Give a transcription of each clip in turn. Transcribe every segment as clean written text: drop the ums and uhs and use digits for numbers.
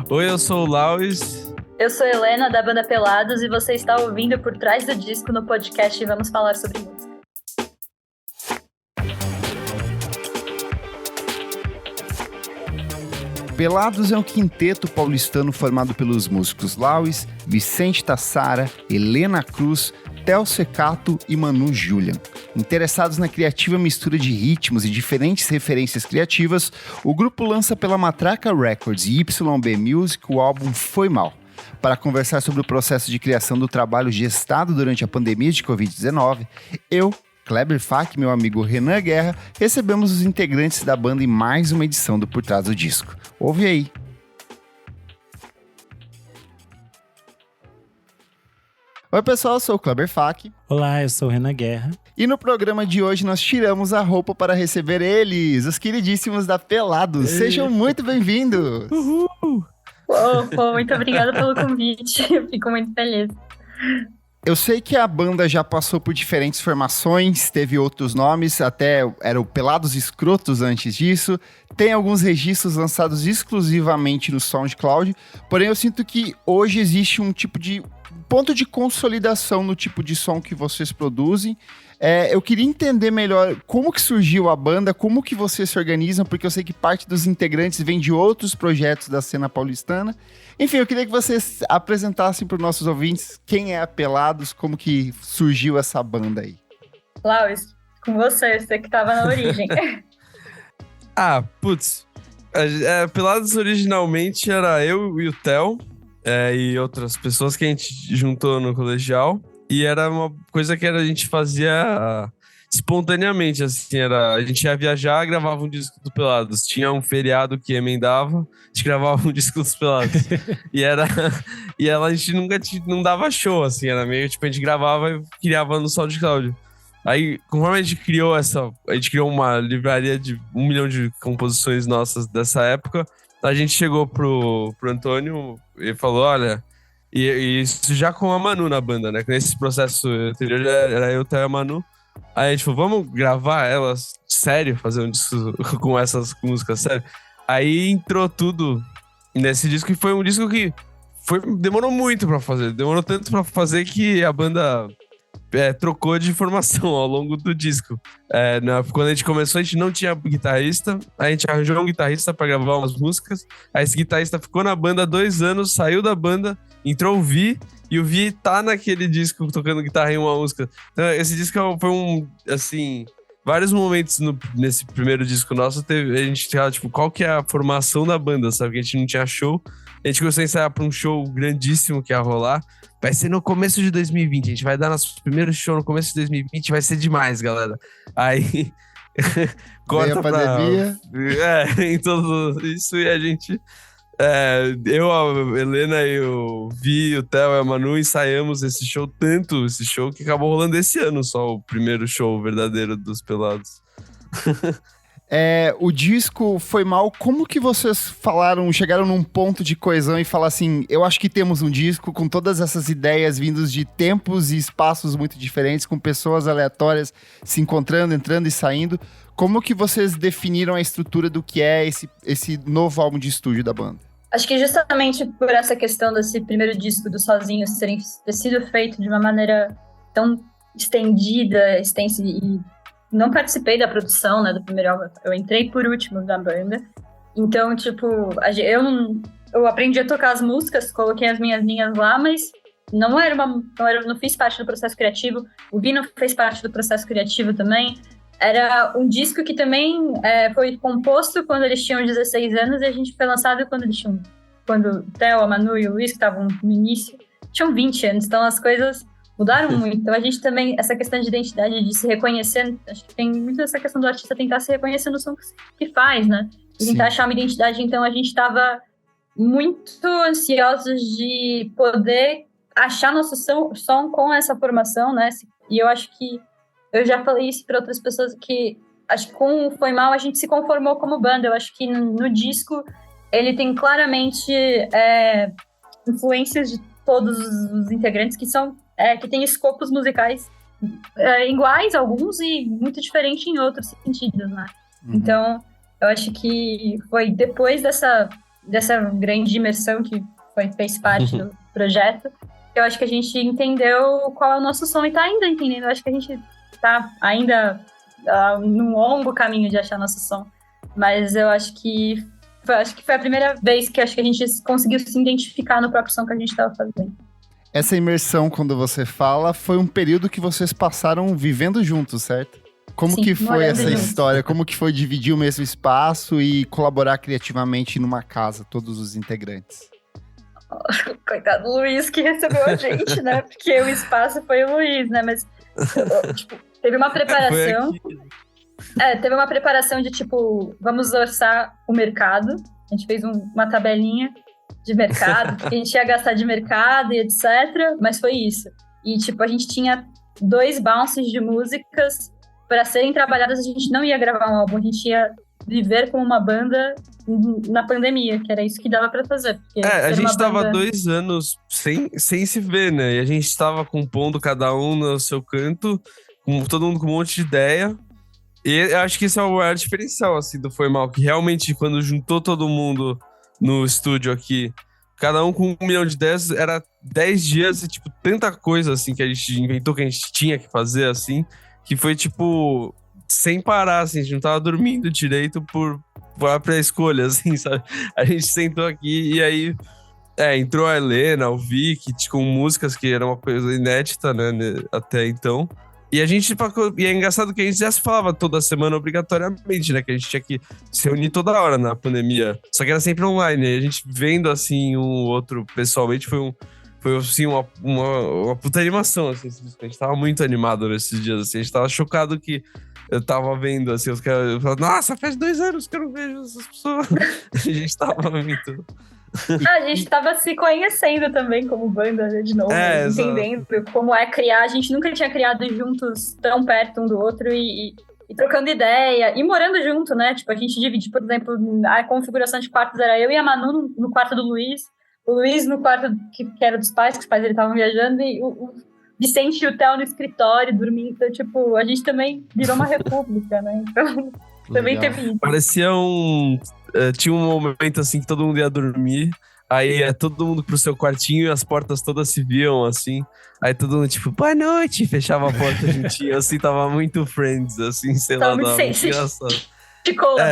Oi, eu sou o Lauis. Eu sou Helena, da banda Pelados, e você está ouvindo Por Trás do Disco no podcast e vamos falar sobre música. Pelados é um quinteto paulistano formado pelos músicos Lauis, Vicente Tassara, Helena Cruz, Theo Secato e Manu Julian. Interessados na criativa mistura de ritmos e diferentes referências criativas, o grupo lança pela Matraca Records e YB Music o álbum Foi Mal. Para conversar sobre o processo de criação do trabalho gestado durante a pandemia de Covid-19, eu, Kleber Fak e meu amigo Renan Guerra recebemos os integrantes da banda em mais uma edição do Por Trás do Disco. Ouve aí! Oi pessoal, eu sou o Kleber Fak. Olá, eu sou o Renan Guerra. E no programa de hoje nós tiramos a roupa para receber eles, os queridíssimos da Pelados. Sejam muito bem-vindos! Uhul! Muito obrigada pelo convite, eu fico muito feliz. Eu sei que a banda já passou por diferentes formações, teve outros nomes, até era o Pelados Escrotos antes disso. Tem alguns registros lançados exclusivamente no SoundCloud, porém eu sinto que hoje existe um tipo de ponto de consolidação no tipo de som que vocês produzem. Eu queria entender melhor como que surgiu a banda, como que vocês se organizam, porque eu sei que parte dos integrantes vem de outros projetos da cena paulistana. Enfim, eu queria que vocês apresentassem para os nossos ouvintes quem é a Pelados, como que surgiu essa banda aí. Lauis, com você que estava na origem. Pelados originalmente era eu e o Theo, e outras pessoas que a gente juntou no colegial. E era uma coisa que a gente fazia espontaneamente, assim, a gente ia viajar, gravava um disco do Pelados. Tinha um feriado que emendava, a gente gravava um disco dos Pelados. A gente nunca não dava show, assim, era meio, tipo, a gente gravava e criava no SoundCloud. Aí, conforme a gente criou uma livraria de 1 milhão de composições nossas dessa época, a gente chegou pro Antônio e falou, olha... E isso já com a Manu na banda, né? Nesse processo anterior era eu, Theo e a Manu. Aí a gente falou, vamos gravar elas sério, fazer um disco com essas músicas sério. Aí entrou tudo nesse disco e foi um disco que demorou muito pra fazer. Demorou tanto pra fazer que a banda trocou de formação ao longo do disco. Quando a gente começou, a gente não tinha guitarrista. A gente arranjou um guitarrista pra gravar umas músicas. Aí esse guitarrista ficou na banda 2 anos, saiu da banda, entrou o Vi, e o Vi tá naquele disco tocando guitarra em uma música. Então, esse disco foi vários momentos nesse primeiro disco nosso, a gente tava, tipo, qual que é a formação da banda, sabe? Que a gente não tinha show. A gente começou a ensaiar pra um show grandíssimo que ia rolar. Vai ser no começo de 2020, a gente vai dar nosso primeiro show no começo de 2020, vai ser demais, galera. Aí, corta pra... pandemia. Em tudo isso, e a gente... eu, a Helena e o Vi, o Theo e a Manu ensaiamos esse show que acabou rolando esse ano só, o primeiro show verdadeiro dos Pelados. O disco Foi Mal, como que vocês chegaram num ponto de coesão e falaram assim, eu acho que temos um disco com todas essas ideias vindas de tempos e espaços muito diferentes, com pessoas aleatórias se encontrando, entrando e saindo. Como que vocês definiram a estrutura do que é esse novo álbum de estúdio da banda? Acho que justamente por essa questão desse primeiro disco do Sozinhos ter sido feito de uma maneira tão estendida, extensa, e não participei da produção, né, do primeiro álbum. Eu entrei por último na banda. Então, tipo, eu aprendi a tocar as músicas, coloquei as minhas linhas lá, mas não fiz parte do processo criativo. O Vi não fez parte do processo criativo também. Era um disco que também foi composto quando eles tinham 16 anos e a gente foi lançado quando o Theo, a Manu e o Luiz, que estavam no início, tinham 20 anos. Então as coisas mudaram muito. Então a gente também, essa questão de identidade, de se reconhecer, acho que tem muito essa questão do artista tentar se reconhecer no som que faz, né? E tentar achar uma identidade. Então a gente estava muito ansiosos de poder achar nosso som com essa formação, né? E eu acho que eu já falei isso para outras pessoas, que acho que com o Foi Mal a gente se conformou como banda. Eu acho que no disco ele tem claramente influências de todos os integrantes que têm escopos musicais iguais alguns e muito diferentes em outros sentidos, né? Uhum. Então, eu acho que foi depois dessa grande imersão que fez parte do projeto, eu acho que a gente entendeu qual é o nosso som e tá ainda entendendo. Eu acho que a gente tá ainda num longo caminho de achar nosso som. Mas eu acho que foi a primeira vez que acho que a gente conseguiu se identificar no próprio som que a gente estava fazendo. Essa imersão, quando você fala, foi um período que vocês passaram vivendo juntos, certo? Como Sim, que foi essa juntos. história? Como que foi dividir o mesmo espaço e colaborar criativamente numa casa, todos os integrantes? Coitado do Luiz que recebeu a gente, né? Porque o espaço foi o Luiz, né? Mas, tipo, teve uma preparação. Teve uma preparação de, tipo, vamos orçar o mercado. A gente fez uma tabelinha de mercado, que a gente ia gastar de mercado e etc. Mas foi isso. E, tipo, a gente tinha 2 bounces de músicas para serem trabalhadas. A gente não ia gravar um álbum, a gente ia viver como uma banda na pandemia, que era isso que dava pra fazer. A gente tava 2 anos sem se ver, né? E a gente tava compondo cada um no seu canto, com todo mundo com um monte de ideia. E eu acho que esse é o maior diferencial, assim, do Foi Mal, que realmente, quando juntou todo mundo no estúdio aqui, cada um com 1 milhão de ideias, era 10 dias e, tipo, tanta coisa, assim, que a gente inventou, que a gente tinha que fazer, assim, que foi, tipo, sem parar, assim, a gente não tava dormindo direito por própria escolha, assim, sabe? A gente sentou aqui e aí entrou a Helena, o Vic, com músicas que era uma coisa inédita, né, até então. E é engraçado que a gente já se falava toda semana obrigatoriamente, né, que a gente tinha que se reunir toda hora na pandemia. Só que era sempre online, e a gente vendo, assim, um outro pessoalmente foi assim, uma puta animação, assim, a gente tava muito animado nesses dias, assim, a gente tava chocado que eu tava vendo, assim, os caras falaram, nossa, faz 2 anos que eu não vejo essas pessoas. A gente tava muito... A gente tava se conhecendo também como banda, né, de novo, entendendo como é criar. A gente nunca tinha criado juntos tão perto um do outro e trocando ideia, e morando junto, né? Tipo, a gente dividia, por exemplo, a configuração de quartos era eu e a Manu no quarto do Luiz, o Luiz no quarto que era dos pais, que os pais dele estavam viajando, e o Vicente e o Theo no escritório, dormindo. Então, tipo, a gente também virou uma república, né? Então, também teve isso. Parecia tinha um momento, assim, que todo mundo ia dormir, aí ia todo mundo pro seu quartinho e as portas todas se viam, assim. Aí todo mundo, tipo, boa noite, fechava a porta juntinho, assim, tava muito Friends, assim, sei lá, muito engraçado.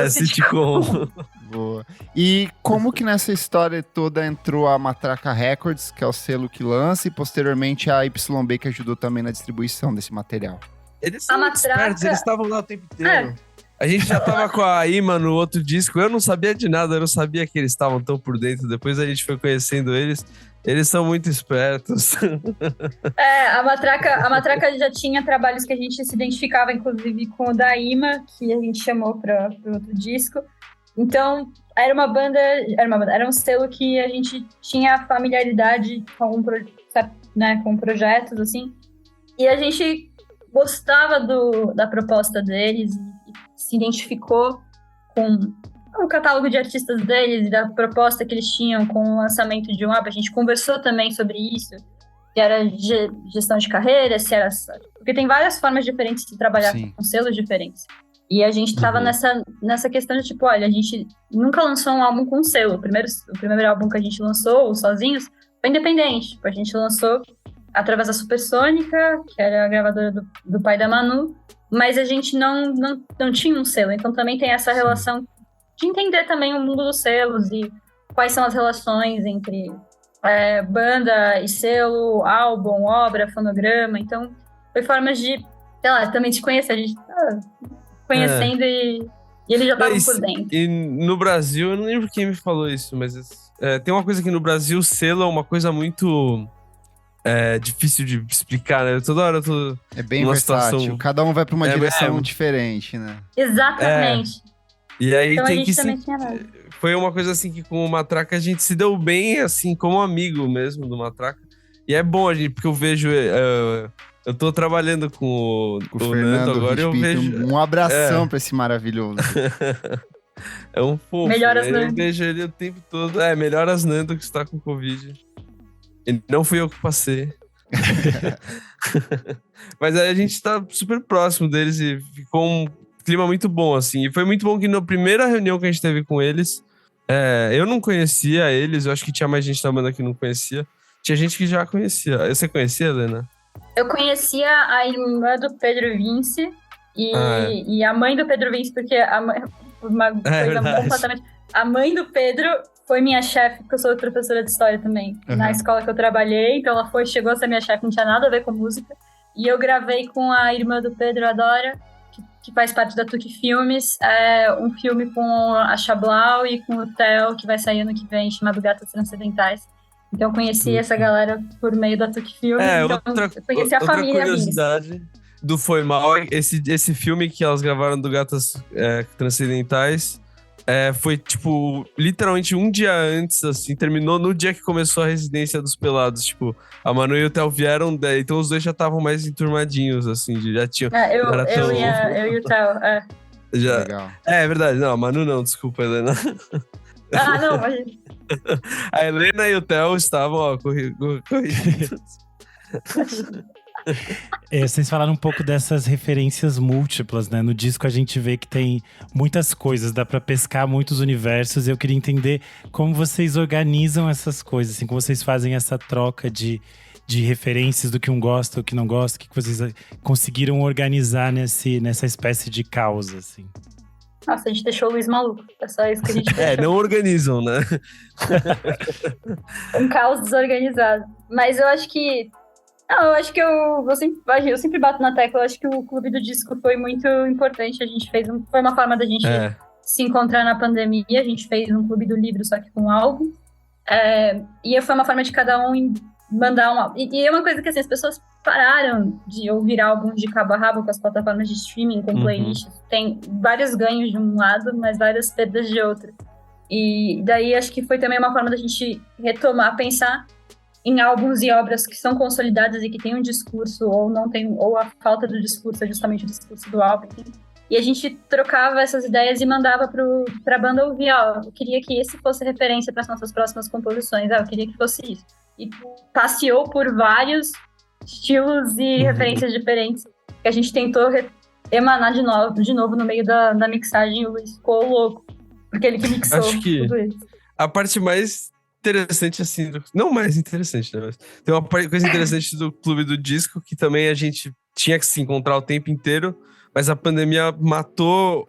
Sitcom. Boa. E como que nessa história toda entrou a Matraca Records, que é o selo que lança, e posteriormente a YB, que ajudou também na distribuição desse material? Eles são espertos, eles estavam lá o tempo inteiro. A gente já tava com a Ima no outro disco, eu não sabia de nada, eu não sabia que eles estavam tão por dentro. Depois a gente foi conhecendo eles são muito espertos. A Matraca já tinha trabalhos que a gente se identificava, inclusive com o da Ima, que a gente chamou para o outro disco. Então, era um selo que a gente tinha familiaridade com com projetos, assim. E a gente gostava da proposta deles e se identificou com o catálogo de artistas deles e da proposta que eles tinham com o lançamento de um álbum. A gente conversou também sobre isso, se era gestão de carreira, se era... Porque tem várias formas diferentes de trabalhar com selos diferentes. E a gente tava nessa questão de, tipo, olha, a gente nunca lançou um álbum com selo. O primeiro álbum que a gente lançou, o Sozinhos, foi independente. Tipo, a gente lançou através da Supersônica, que era a gravadora do pai da Manu, mas a gente não tinha um selo. Então também tem essa relação de entender também o mundo dos selos e quais são as relações entre banda e selo, álbum, obra, fonograma. Então foi formas de, sei lá, também te conhecer. A gente tá conhecendo e eles já estavam por dentro. E no Brasil, eu não lembro quem me falou isso, mas tem uma coisa que no Brasil, o selo é uma coisa muito... difícil de explicar, né? Toda hora eu tô... É bem versátil. Situação... Cada um vai pra uma direção diferente, né? Exatamente. E aí então tem a gente também tinha foi uma coisa assim que com o Matraca a gente se deu bem, assim, como amigo mesmo do Matraca. E é bom, porque eu vejo... eu tô trabalhando com o Fernando agora e eu vejo... Um abração pra esse maravilhoso. É um fofo. Melhoras, Nando. Eu vejo ele o tempo todo. Melhoras, Nando, que está com Covid. E não fui eu que passei. Mas aí a gente tá super próximo deles e ficou um clima muito bom, assim. E foi muito bom que na primeira reunião que a gente teve com eles, Eu não conhecia eles, eu acho que tinha mais gente na banda que não conhecia. Tinha gente que já conhecia. Você conhecia, Helena? Eu conhecia a irmã do Pedro Vince e a mãe do Pedro Vince, porque uma coisa completamente... A mãe do Pedro foi minha chefe, porque eu sou professora de história também, na escola que eu trabalhei. Então ela chegou a ser minha chefe, não tinha nada a ver com música. E eu gravei com a irmã do Pedro, a Dora, que faz parte da Tuque Filmes, um filme com a Chablau e com o Theo, que vai sair ano que vem, chamado Gatas Transcendentais. Então eu conheci essa galera por meio da Tuque Filmes, então eu conheci a família. Outra curiosidade do Foi Mal, esse filme que elas gravaram do Gatas Transcendentais, foi, tipo, literalmente um dia antes, assim, terminou no dia que começou a residência dos Pelados, tipo, a Manu e o Theo vieram, então os dois já estavam mais enturmadinhos, assim, já tinham... Eu e o Theo, Já. Legal. É verdade, não, a Manu não, desculpa, Helena. Não, mas... A Helena e o Theo estavam, corridos. Vocês falaram um pouco dessas referências múltiplas, né? No disco a gente vê que tem muitas coisas, dá pra pescar muitos universos. Eu queria entender como vocês organizam essas coisas, assim, como vocês fazem essa troca de referências do que um gosta, o que não gosta, o que vocês conseguiram organizar nessa espécie de caos, assim. Nossa, a gente deixou o Luiz maluco. É só isso que a gente deixou. Não organizam, né? Um caos desorganizado. Mas eu acho que... eu sempre bato na tecla. Eu acho que o Clube do Disco foi muito importante. A gente foi uma forma da gente se encontrar na pandemia. A gente fez um Clube do Livro, só que com álbum. E foi uma forma de cada um mandar um álbum. E é uma coisa que, assim, as pessoas pararam de ouvir álbuns de cabo a rabo com as plataformas de streaming, com playlists. Tem vários ganhos de um lado, mas várias perdas de outro. E daí acho que foi também uma forma da gente retomar, pensar em álbuns e obras que são consolidadas e que têm um discurso ou não tem, ou a falta do discurso é justamente o discurso do álbum. E a gente trocava essas ideias e mandava pra banda ouvir, eu queria que esse fosse referência para as nossas próximas composições, eu queria que fosse isso. E passeou por vários estilos e referências diferentes que a gente tentou emanar de novo no meio da mixagem, e o Luiz ficou louco, porque ele que mixou tudo isso. A parte mais interessante, assim, não mais interessante, né? Mas tem uma coisa interessante do Clube do Disco, que também a gente tinha que se encontrar o tempo inteiro, mas a pandemia matou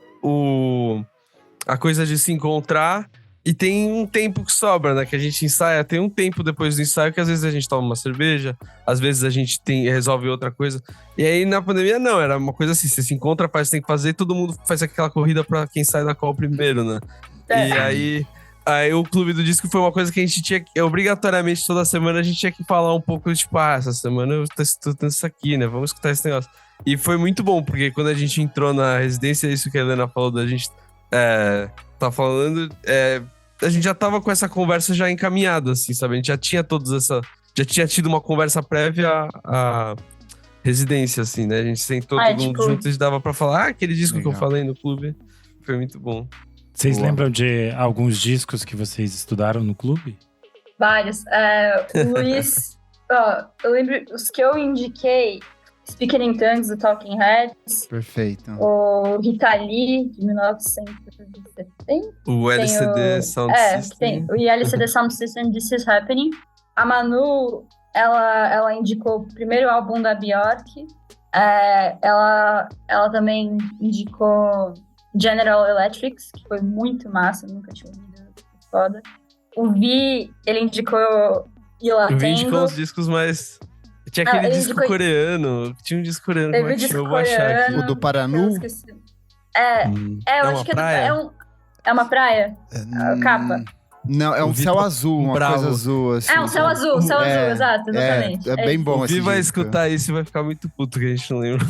a coisa de se encontrar, e tem um tempo que sobra, né? Que a gente ensaia, tem um tempo depois do ensaio que às vezes a gente toma uma cerveja, às vezes a gente resolve outra coisa. E aí na pandemia não, era uma coisa assim, você se encontra, faz o que tem que fazer, todo mundo faz aquela corrida pra quem sai da call primeiro, né? E aí o Clube do Disco foi uma coisa que a gente tinha que, obrigatoriamente, toda semana a gente tinha que falar um pouco, tipo, essa semana eu tô escutando isso aqui, né? Vamos escutar esse negócio. E foi muito bom, porque quando a gente entrou na residência, isso que a Helena falou da gente tá falando, a gente já tava com essa conversa já encaminhada, assim, sabe? A gente já tinha já tinha tido uma conversa prévia à residência, assim, né? A gente sentou todo mundo junto e dava pra falar, aquele disco que eu falei no clube. Foi muito bom. Vocês lembram de alguns discos que vocês estudaram no clube? Vários. O Luiz, eu lembro os que eu indiquei, Speaking in Tongues, do Talking Heads. Perfeito. O Rita Lee, de 1970. O LCD Sound System. O LCD Sound System, This Is Happening. A Manu, ela indicou o primeiro álbum da Bjork. Ela também indicou General Electric, que foi muito massa, nunca tinha ouvido, foda. O Vi, ele indicou Ila Tango. O Vi indicou os discos mais... Tinha aquele disco coreano, tinha um disco coreano, como é que chama? Eu vou achar aqui. O do Paranu? Eu acho que é uma praia? Capa. Não, é um céu azul, uma coisa azul, assim. Um céu azul, exato, exatamente. É bem bom esse disco. O Vi vai disco. escutar isso e vai ficar muito puto que a gente não lembra.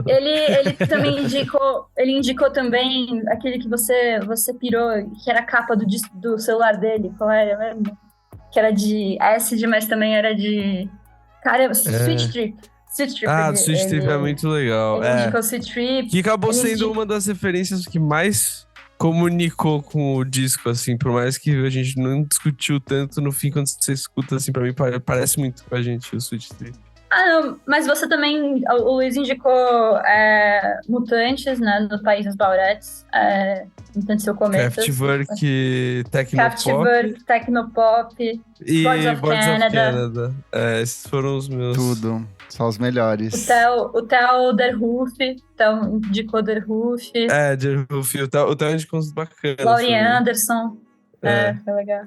Ele também indicou também aquele que você pirou, que era a capa do celular dele, qual era mesmo? Que era de acid, mas também era de... Caramba, Sweet Trip. Do Sweet Trip é muito legal. Ele indicou Sweet Trip. Que acabou sendo uma das referências que mais comunicou com o disco, assim, por mais que a gente não discutiu tanto, no fim, quando você escuta, assim, pra mim, parece muito com a gente, o Sweet Trip. Não, mas você também, o Luiz indicou Mutantes, né, no País dos Bauretes, Mutantes Seu Cometas. Kraftwerk, Kraftwerk, Tecnopop, e Boards of Canada. Esses foram os meus. Tudo. Só os melhores. O Theo Der Hoof, então indicou Der Hoof. Der Hoof, o Theo indicou uns bacanas. Laurie Anderson. Foi legal.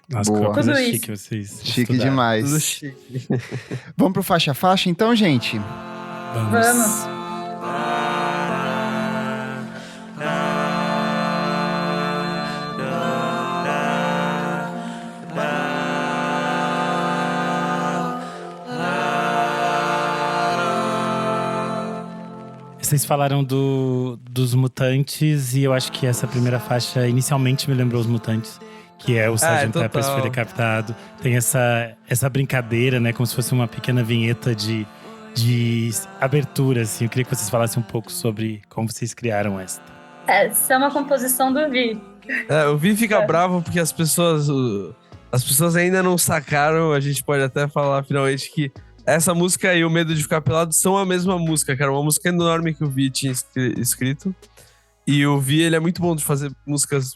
Nossa, Boa. coisa Tudo chique vocês. Chique estudaram. demais. Tudo chique. Vamos pro faixa-faixa então, gente? Vamos. Vocês falaram dos Mutantes e eu acho que essa primeira faixa inicialmente me lembrou os Mutantes. Que é o Sgt. Pepper's foi decapitado. Tem essa brincadeira, né? Como se fosse uma pequena vinheta de abertura, assim. Eu queria que vocês falassem um pouco sobre como vocês criaram esta. Essa é uma composição do Vi. O Vi fica bravo porque as pessoas ainda não sacaram. A gente pode até falar finalmente que essa música e o Medo de Ficar Pelado são a mesma música, cara. Uma música enorme que o Vi tinha escrito. E o Vi, ele é muito bom de fazer músicas...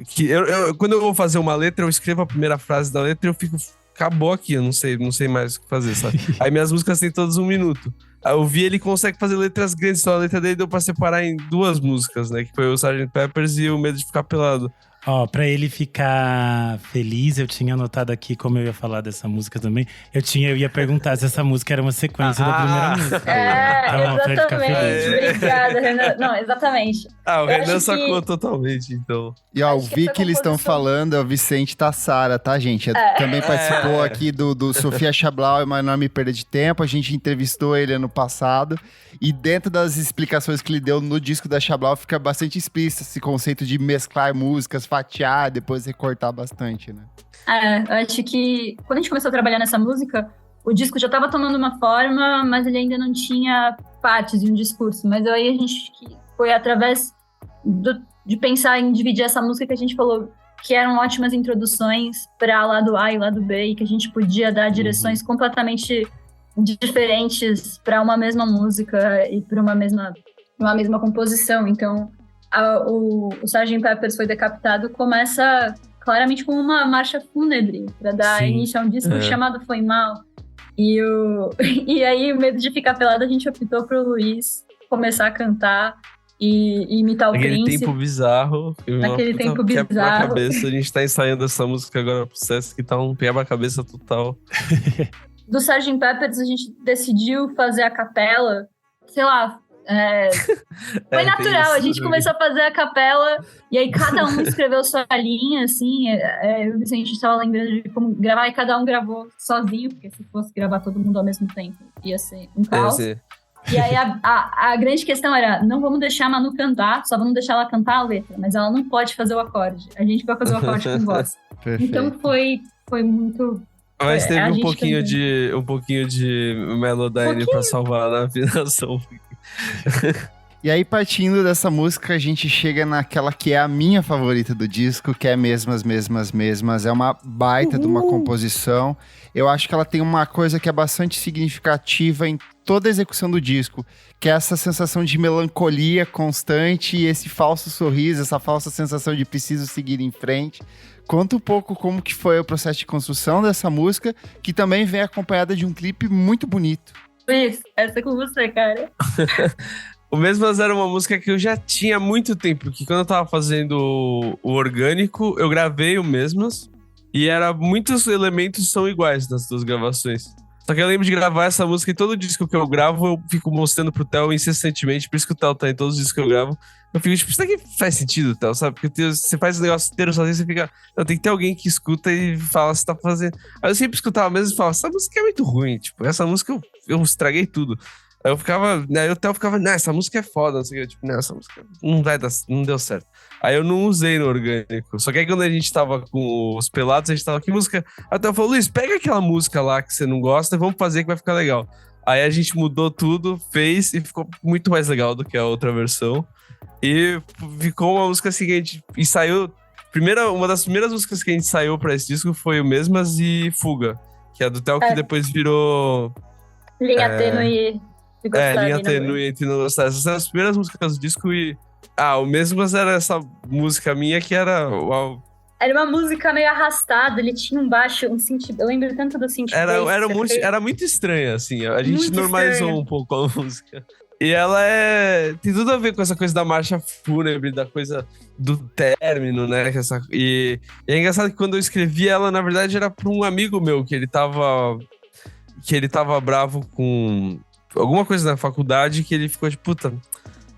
que quando eu vou fazer uma letra, eu escrevo a primeira frase da letra e eu fico... Acabou aqui, eu não sei mais o que fazer, sabe? Aí minhas músicas têm todas 1 minuto. Aí eu vi, ele consegue fazer letras grandes, então a letra dele deu pra separar em 2 músicas, né? Que foi o Sgt. Pepper's e o Medo de Ficar Pelado. Pra ele ficar feliz, eu tinha anotado aqui como eu ia falar dessa música também. Eu ia perguntar se essa música era uma sequência da primeira música. Exatamente. Obrigada, Renan. Não, exatamente. O Renan sacou totalmente, então. E o Vi que eles estão falando é o Vicente Tassara, tá, gente? Também participou aqui do Sofia Chablau, é uma enorme perda de tempo. A gente entrevistou ele ano passado. E dentro das explicações que ele deu no disco da Chablau, fica bastante explícito esse conceito de mesclar músicas, fatiar, depois recortar bastante, né? Eu acho que quando a gente começou a trabalhar nessa música, o disco já estava tomando uma forma, mas ele ainda não tinha partes e um discurso. Mas aí a gente foi através de pensar em dividir essa música que a gente falou que eram ótimas introduções para lado A e lado B, e que a gente podia dar direções completamente diferentes para uma mesma música e para uma mesma composição. Então, o Sgt. Pepper's foi decapitado começa claramente com uma marcha fúnebre para dar início a um disco chamado Foi Mal. E aí, o Medo de Ficar Pelado, a gente optou pro Luiz começar a cantar e imitar o Príncipe. Naquele tempo bizarro. Quebra-cabeça. A gente tá ensaiando essa música agora pro Sesc, que tá um quebra-cabeça total. Do Sgt. Pepper's, a gente decidiu fazer a capela, sei lá, foi natural, a gente começou a fazer a capela, e aí cada um escreveu sua linha, assim, a gente estava lembrando de como gravar, e cada um gravou sozinho, porque se fosse gravar todo mundo ao mesmo tempo, ia ser um caos. E aí a grande questão era, não vamos deixar a Manu cantar, só vamos deixar ela cantar a letra, mas ela não pode fazer o acorde, a gente vai fazer o acorde com voz. Então foi muito... Mas teve um pouquinho de Melodyne pra salvar na afinação. E aí, partindo dessa música, a gente chega naquela que é a minha favorita do disco, que é Mesmas, Mesmas, Mesmas. É uma baita de uma composição. Eu acho que ela tem uma coisa que é bastante significativa em toda a execução do disco, que é essa sensação de melancolia constante e esse falso sorriso, essa falsa sensação de preciso seguir em frente. Conta um pouco como que foi o processo de construção dessa música, que também vem acompanhada de um clipe muito bonito. Luiz, essa é com você, cara. O Mesmas era uma música que eu já tinha há muito tempo, que quando eu tava fazendo o orgânico, eu gravei o Mesmas, e muitos elementos são iguais nas 2 gravações. Só que eu lembro de gravar essa música e todo disco que eu gravo, eu fico mostrando pro Theo incessantemente, por isso que o Theo tá em todos os discos que eu gravo. Eu fico tipo, isso daqui faz sentido, Theo, sabe? Porque você faz o negócio inteiro sozinho, você fica... Não, tem que ter alguém que escuta e fala se tá fazendo... Aí eu sempre escutava mesmo e falava, essa música é muito ruim, tipo, essa música eu estraguei tudo. Aí eu ficava, né, o Theo ficava, essa música é foda, não sei o que, tipo, essa música não deu certo. Aí eu não usei no orgânico. Só que aí quando a gente tava com os Pelados, a gente tava, que música? Aí o Theo falou, Luiz, pega aquela música lá que você não gosta e vamos fazer que vai ficar legal. Aí a gente mudou tudo, fez e ficou muito mais legal do que a outra versão. E ficou uma música assim que a gente ensaiou. Uma das primeiras músicas que a gente ensaiou pra esse disco foi o Mesmas e Fuga. Que é do Theo que depois virou... Linha tênue e gostar. Linha tênue entre não gostar. Essas eram as primeiras músicas do disco e... o mesmo, mas era essa música minha que era... Era uma música meio arrastada, ele tinha um baixo, um synth... Eu lembro tanto do synth bass. Era muito estranha, assim. A gente Muito normalizou estranho. um pouco a música. E ela tem tudo a ver com essa coisa da marcha fúnebre, da coisa do término, né? E é engraçado que quando eu escrevi ela, na verdade, era pra um amigo meu, que ele tava bravo com alguma coisa na faculdade, que ele ficou tipo, puta,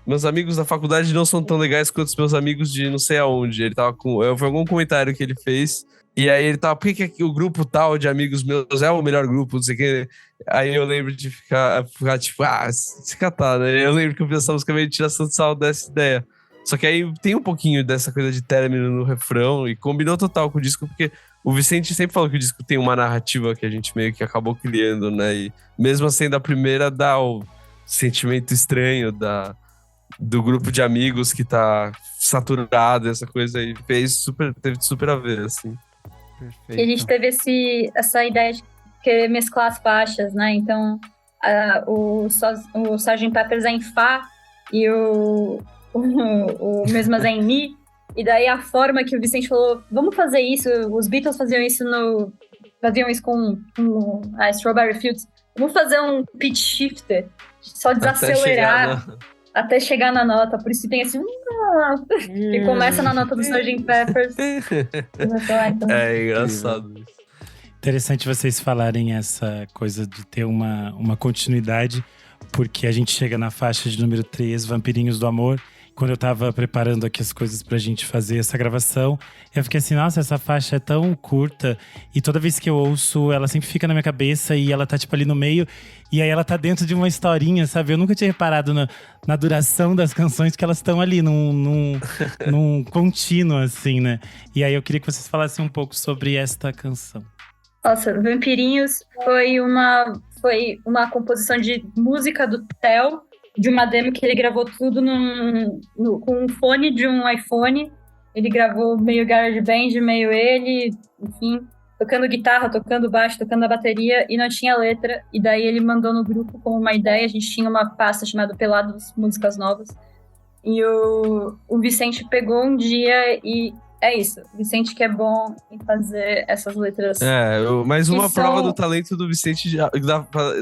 meus amigos da faculdade não são tão legais quanto os meus amigos de não sei aonde. Ele tava foi algum comentário que ele fez. E aí ele tava, por que o grupo tal de amigos meus é o melhor grupo, não sei o que. Aí eu lembro de ficar tipo, se catar, né? Eu lembro que eu fiz essa música meio de tiração de sal dessa ideia. Só que aí tem um pouquinho dessa coisa de término no refrão e combinou total com o disco, porque o Vicente sempre falou que o disco tem uma narrativa que a gente meio que acabou criando, né? E mesmo sendo a primeira, dá o sentimento estranho do grupo de amigos que tá saturado, essa coisa aí. Teve super a ver, assim. Perfeito. E a gente teve essa ideia de querer mesclar as faixas, né? Então, o Sgt. Pepper's é em Fá e o Mesmas é em Mi. E daí a forma que o Vicente falou, vamos fazer isso, os Beatles faziam isso com a Strawberry Fields. Vamos fazer um pitch shifter, só desacelerar até chegar na nota. Por isso tem esse... que começa na nota do Sgt. Pepper's. É engraçado isso. Interessante vocês falarem essa coisa de ter uma continuidade, porque a gente chega na faixa de número 3, Vampirinhos do Amor. Quando eu tava preparando aqui as coisas pra gente fazer essa gravação, eu fiquei assim, nossa, essa faixa é tão curta. E toda vez que eu ouço, ela sempre fica na minha cabeça e ela tá tipo ali no meio. E aí ela tá dentro de uma historinha, sabe? Eu nunca tinha reparado na duração das canções, que elas estão ali num contínuo, assim, né? E aí eu queria que vocês falassem um pouco sobre esta canção. Nossa, Vampirinhos foi uma composição de música do Theo, de uma demo que ele gravou tudo com um fone de um iPhone. Ele gravou meio GarageBand, meio ele, enfim, tocando guitarra, tocando baixo, tocando a bateria, e não tinha letra. E daí ele mandou no grupo como uma ideia. A gente tinha uma pasta chamada Pelados Músicas Novas. E o Vicente pegou um dia e... É isso, Vicente que é bom em fazer essas letras. Mais uma prova do talento do Vicente,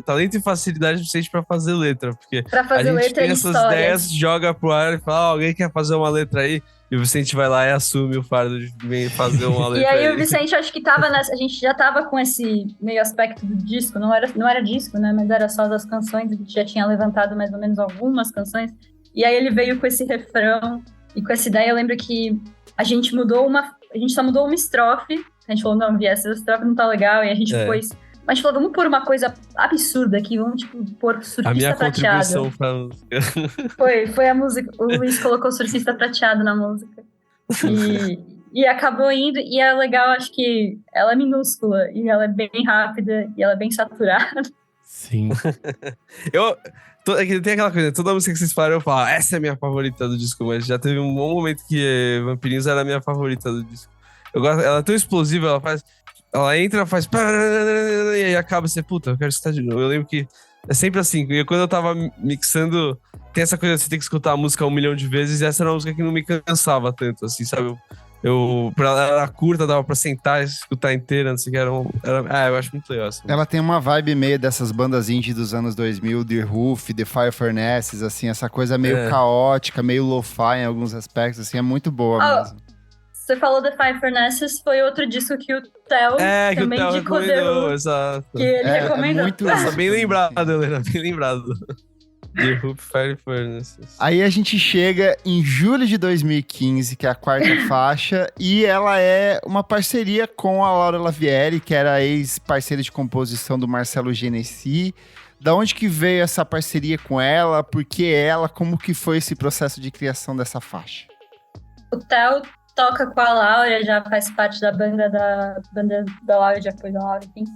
talento e facilidade do Vicente pra fazer letra, porque a gente tem essas ideias, joga pro ar e fala, alguém quer fazer uma letra aí? E o Vicente vai lá e assume o fardo de fazer uma letra. E aí o Vicente, acho que tava a gente já tava com esse meio aspecto do disco, não era disco, né, mas era só das canções, a gente já tinha levantado mais ou menos algumas canções, e aí ele veio com esse refrão e com essa ideia. Eu lembro que a gente só mudou uma estrofe. A gente falou, não, essa estrofe não tá legal. E a gente pôs... Mas a gente falou, vamos pôr uma coisa absurda aqui. Vamos, pôr surfista prateado. A minha contribuição pra música. Foi a música. O Luiz colocou surfista prateado na música. E acabou indo. E é legal, acho que ela é minúscula. E ela é bem rápida. E ela é bem saturada. Sim. Tem aquela coisa, toda música que vocês falaram, eu falo, essa é a minha favorita do disco, mas já teve um bom momento que Vampirinhos era a minha favorita do disco. Eu gosto, ela é tão explosiva, ela entra, faz e aí acaba, você, puta, eu quero escutar de novo. Eu lembro que é sempre assim, e quando eu tava mixando, tem essa coisa de você ter que escutar a música 1 milhão de vezes, e essa era uma música que não me cansava tanto, assim, sabe? Ela era curta, dava pra sentar e escutar inteira, não sei o que, eu acho muito legal. Assim. Ela tem uma vibe meio dessas bandas indie dos anos 2000, The Roof, The Fire Furnaces, assim, essa coisa meio caótica, meio lo-fi em alguns aspectos, assim, é muito boa mesmo. Você falou The Fire Furnaces, foi outro disco que o Theo também recomendou. Exato. Que ele recomendou. Muito Nossa, bem lembrado, Helena, bem lembrado. The Hoop Fire Furnaces. Aí a gente chega em julho de 2015, que é a quarta faixa, e ela é uma parceria com a Laura Lavieri, que era ex-parceira de composição do Marcelo Genesi. Da onde que veio essa parceria com ela? Por que ela? Como que foi esse processo de criação dessa faixa? O Theo toca com a Laura, já faz parte da banda da Laura, de apoio da Laura, enfim.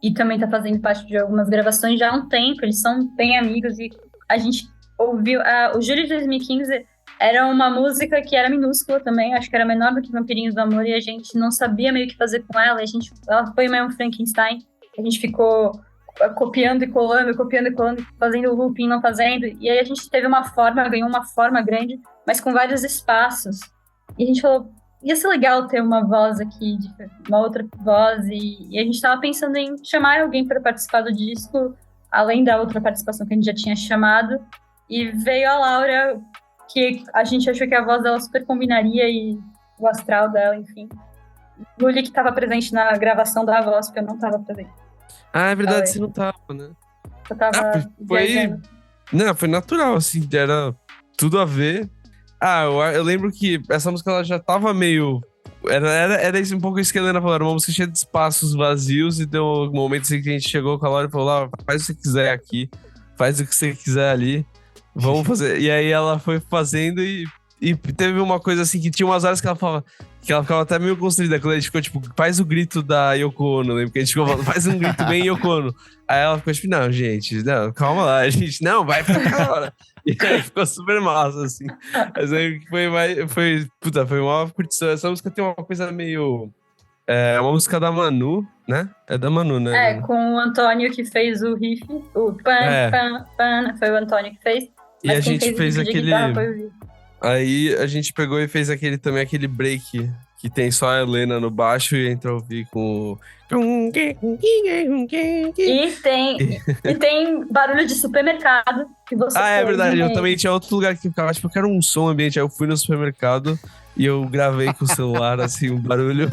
E também tá fazendo parte de algumas gravações já há um tempo, eles são bem amigos e a gente ouviu... o Julho de 2015 era uma música que era minúscula também, acho que era menor do que Vampirinhos do Amor, e a gente não sabia meio o que fazer com ela, ela foi meio um Frankenstein. A gente ficou copiando e colando, fazendo looping, não fazendo. E aí a gente teve ganhou uma forma grande, mas com vários espaços. E a gente falou, ia ser legal ter uma voz aqui, uma outra voz. E a gente tava pensando em chamar alguém para participar do disco, além da outra participação que a gente já tinha chamado. E veio a Laura, que a gente achou que a voz dela super combinaria e o astral dela, enfim. Luli que estava presente na gravação da voz, porque eu não estava presente. Ah, é verdade, você não tava, né? Eu tava viajando. Não, foi natural, assim, era tudo a ver. Eu lembro que essa música ela já tava meio... Era isso, um pouco isso que a Helena falou, era uma música cheia de espaços vazios, e deu um momento assim que a gente chegou com a Laura e falou, Laura, faz o que você quiser aqui, faz o que você quiser ali, vamos fazer. E aí ela foi fazendo e teve uma coisa assim, que tinha umas horas que ela falava, que ela ficava até meio constrangida, quando a gente ficou tipo, faz o grito da Yoko Ono, lembra? Que a gente ficou falando, faz um grito bem Yoko Ono. Aí ela ficou tipo, não, gente, não, calma lá, a gente, não, vai pra aquela. E aí ficou super massa, assim. Mas aí foi uma curtição. Essa música tem uma coisa meio... É uma música da Manu, né? É da Manu, né? É, com o Antônio que fez o riff, o pan, foi o Antônio que fez. E a gente fez aquele... Aí a gente pegou e fez aquele break que tem só a Helena no baixo e entra a ouvir com o... E tem barulho de supermercado que você é verdade, eu também tinha outro lugar que ficava, tipo, eu quero um som ambiente. Aí eu fui no supermercado e eu gravei com o celular, assim, um barulho.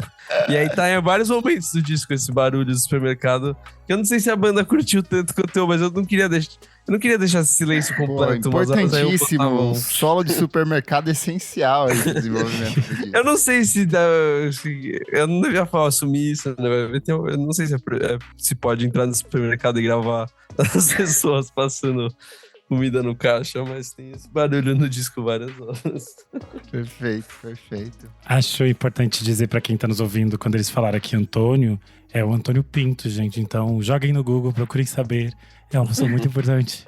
E aí tá em vários momentos do disco esse barulho do supermercado. Que eu não sei se a banda curtiu tanto quanto eu, mas eu não queria deixar esse silêncio completo. Importantíssimo. Solo de supermercado é essencial aí no desenvolvimento do disco. Eu não sei se eu não devia assumir isso, né? Eu não sei se pode entrar no supermercado e gravar as pessoas passando comida no caixa, mas tem esse barulho no disco várias horas. Perfeito. Acho importante dizer pra quem tá nos ouvindo, quando eles falaram aqui Antônio, é o Antônio Pinto, gente. Então, joguem no Google, procurem saber. É uma pessoa muito importante.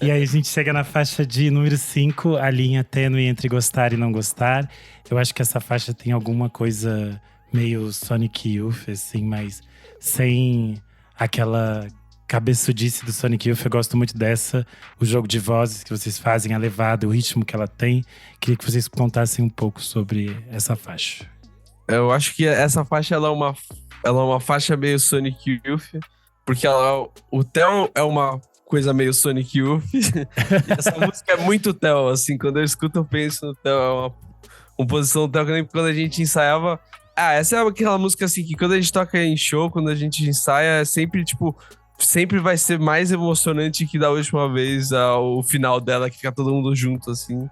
E aí a gente chega na faixa de número 5, a linha tênue entre gostar e não gostar. Eu acho que essa faixa tem alguma coisa meio Sonic Youth, assim, mas sem aquela cabeçudice do Sonic Youth. Eu gosto muito dessa, o jogo de vozes que vocês fazem, a levada, o ritmo que ela tem. Queria que vocês contassem um pouco sobre essa faixa. Eu acho que essa faixa ela é uma faixa meio Sonic Youth, porque o Theo é uma coisa meio Sonic Youth. E essa música é muito Theo, assim, quando eu escuto eu penso no Theo, é uma composição do Theo, que quando a gente ensaiava. Essa é aquela música assim que quando a gente toca em show, quando a gente ensaia, é sempre tipo. Sempre vai ser mais emocionante que da última vez o final dela, que fica todo mundo junto, assim.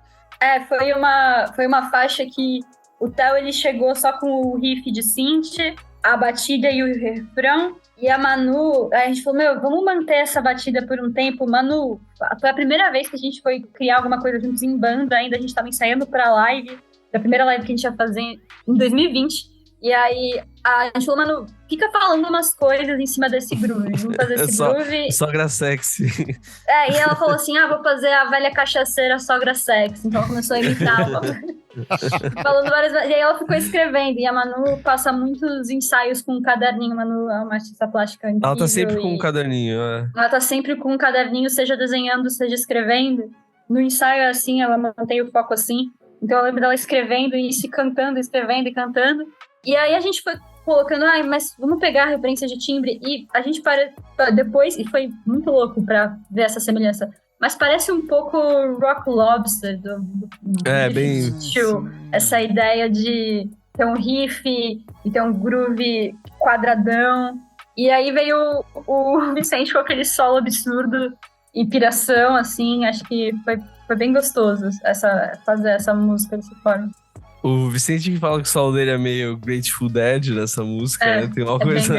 Foi uma faixa que o Theo, ele chegou só com o riff de synth, a batida e o refrão. E a Manu, a gente falou, vamos manter essa batida por um tempo. Manu, foi a primeira vez que a gente foi criar alguma coisa juntos em banda ainda. A gente tava ensaiando pra live, da primeira live que a gente ia fazer em 2020. E aí, a gente falou, Manu, fica falando umas coisas em cima desse groove. Vamos fazer esse groove. Sogra sexy. E ela falou assim, vou fazer a velha cachaceira sogra sexy. Então ela começou a imitar. Falando várias vezes. E aí ela ficou escrevendo. E a Manu passa muitos ensaios com um caderninho. Manu é uma artista plástica incrível. Ela tá sempre com um caderninho, Ela tá sempre com um caderninho, seja desenhando, seja escrevendo. No ensaio, assim, ela mantém o foco assim. Então eu lembro dela escrevendo e se cantando, escrevendo e cantando. E aí a gente foi colocando, mas vamos pegar a referência de timbre. E a gente depois, e foi muito louco pra ver essa semelhança, mas parece um pouco Rock Lobster do bem... Essa ideia de ter um riff e ter um groove quadradão. E aí veio o Vicente com aquele solo absurdo e piração, assim, acho que foi bem gostoso fazer essa música dessa forma. O Vicente que fala que o solo dele é meio Grateful Dead nessa música, né? Tem uma coisa...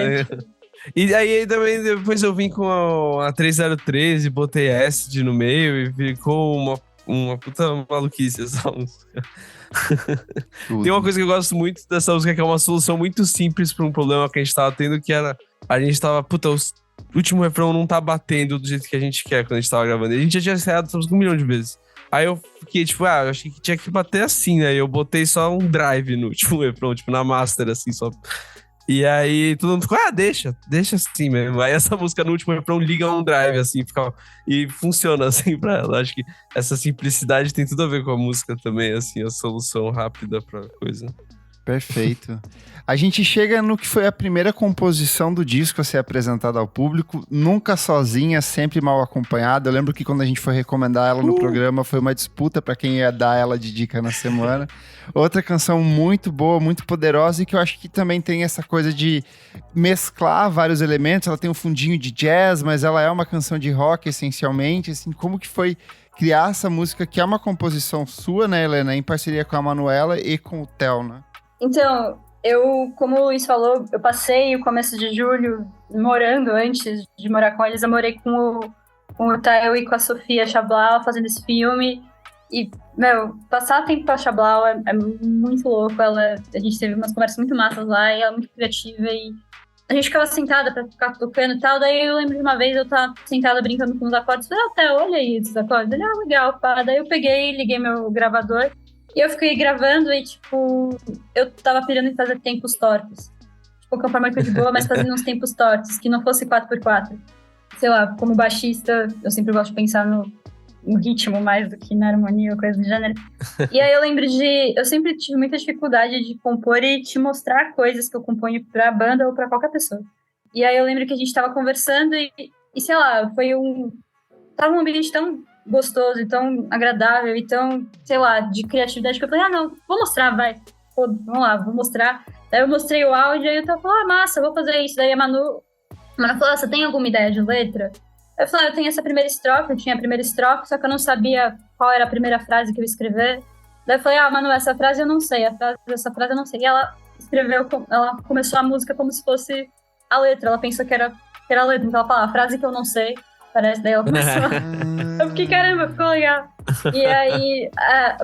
E aí também depois eu vim com a 3013, botei acid no meio e ficou uma puta maluquice essa música. Tem uma coisa que eu gosto muito dessa música, que é uma solução muito simples para um problema que a gente tava tendo, que era... A gente tava... o último refrão não tá batendo do jeito que a gente quer quando a gente tava gravando. E a gente já tinha ensaiado essa música 1 milhão de vezes. Aí eu fiquei, tipo, eu achei que tinha que bater assim, né? E eu botei só um drive no último refrão, tipo, na master, assim, só E aí todo mundo ficou, deixa assim mesmo. Aí essa música no último refrão liga um drive, assim, fica, e funciona assim pra ela. Acho que essa simplicidade tem tudo a ver com a música também, assim, a solução rápida pra coisa. Perfeito. A gente chega no que foi a primeira composição do disco a ser apresentada ao público, nunca sozinha, sempre mal acompanhada. Eu lembro que quando a gente foi recomendar ela no programa, foi uma disputa para quem ia dar ela de dica na semana. Outra canção muito boa, muito poderosa e que eu acho que também tem essa coisa de mesclar vários elementos. Ela tem um fundinho de jazz, mas ela é uma canção de rock essencialmente. Assim, como que foi criar essa música, que é uma composição sua, né, Helena, em parceria com a Manuela e com o Theo, né? Então, como o Luiz falou, eu passei o começo de julho morando, antes de morar com eles, eu morei com o Theo e com a Sofia Chablau fazendo esse filme. E, passar tempo com a Chablau é muito louco. A gente teve umas conversas muito massas lá e ela é muito criativa. E a gente ficava sentada pra ficar tocando e tal. Daí eu lembro de uma vez eu tava sentada brincando com os acordes. Falei, Theo, olha aí esses acordes. Ele, legal, pá. Daí eu peguei, liguei meu gravador. E eu fiquei gravando e, eu tava pirando em fazer tempos tortos. Com a forma que eu de boa, mas fazendo uns tempos tortos, que não fosse 4x4. Sei lá, como baixista, eu sempre gosto de pensar no ritmo mais do que na harmonia ou coisa do gênero. E aí eu lembro eu sempre tive muita dificuldade de compor e te mostrar coisas que eu componho pra banda ou pra qualquer pessoa. E aí eu lembro que a gente tava conversando e sei lá, tava um ambiente tão gostoso e tão agradável e tão, sei lá, de criatividade, que eu falei, não, vou mostrar, vai. Pô, vamos lá, vou mostrar. Daí eu mostrei o áudio e eu tava falando, massa, vou fazer isso. Daí a Manu falou, você tem alguma ideia de letra? Eu falei, eu tenho essa primeira estrofe, eu tinha a primeira estrofe, só que eu não sabia qual era a primeira frase que eu ia escrever. Daí eu falei, Manu, essa frase eu não sei, essa frase eu não sei. E ela ela começou a música como se fosse a letra, ela pensou que era a letra, então ela falou, a frase que eu não sei, parece, daí ela começou. Eu fiquei, caramba, ficou legal. E aí,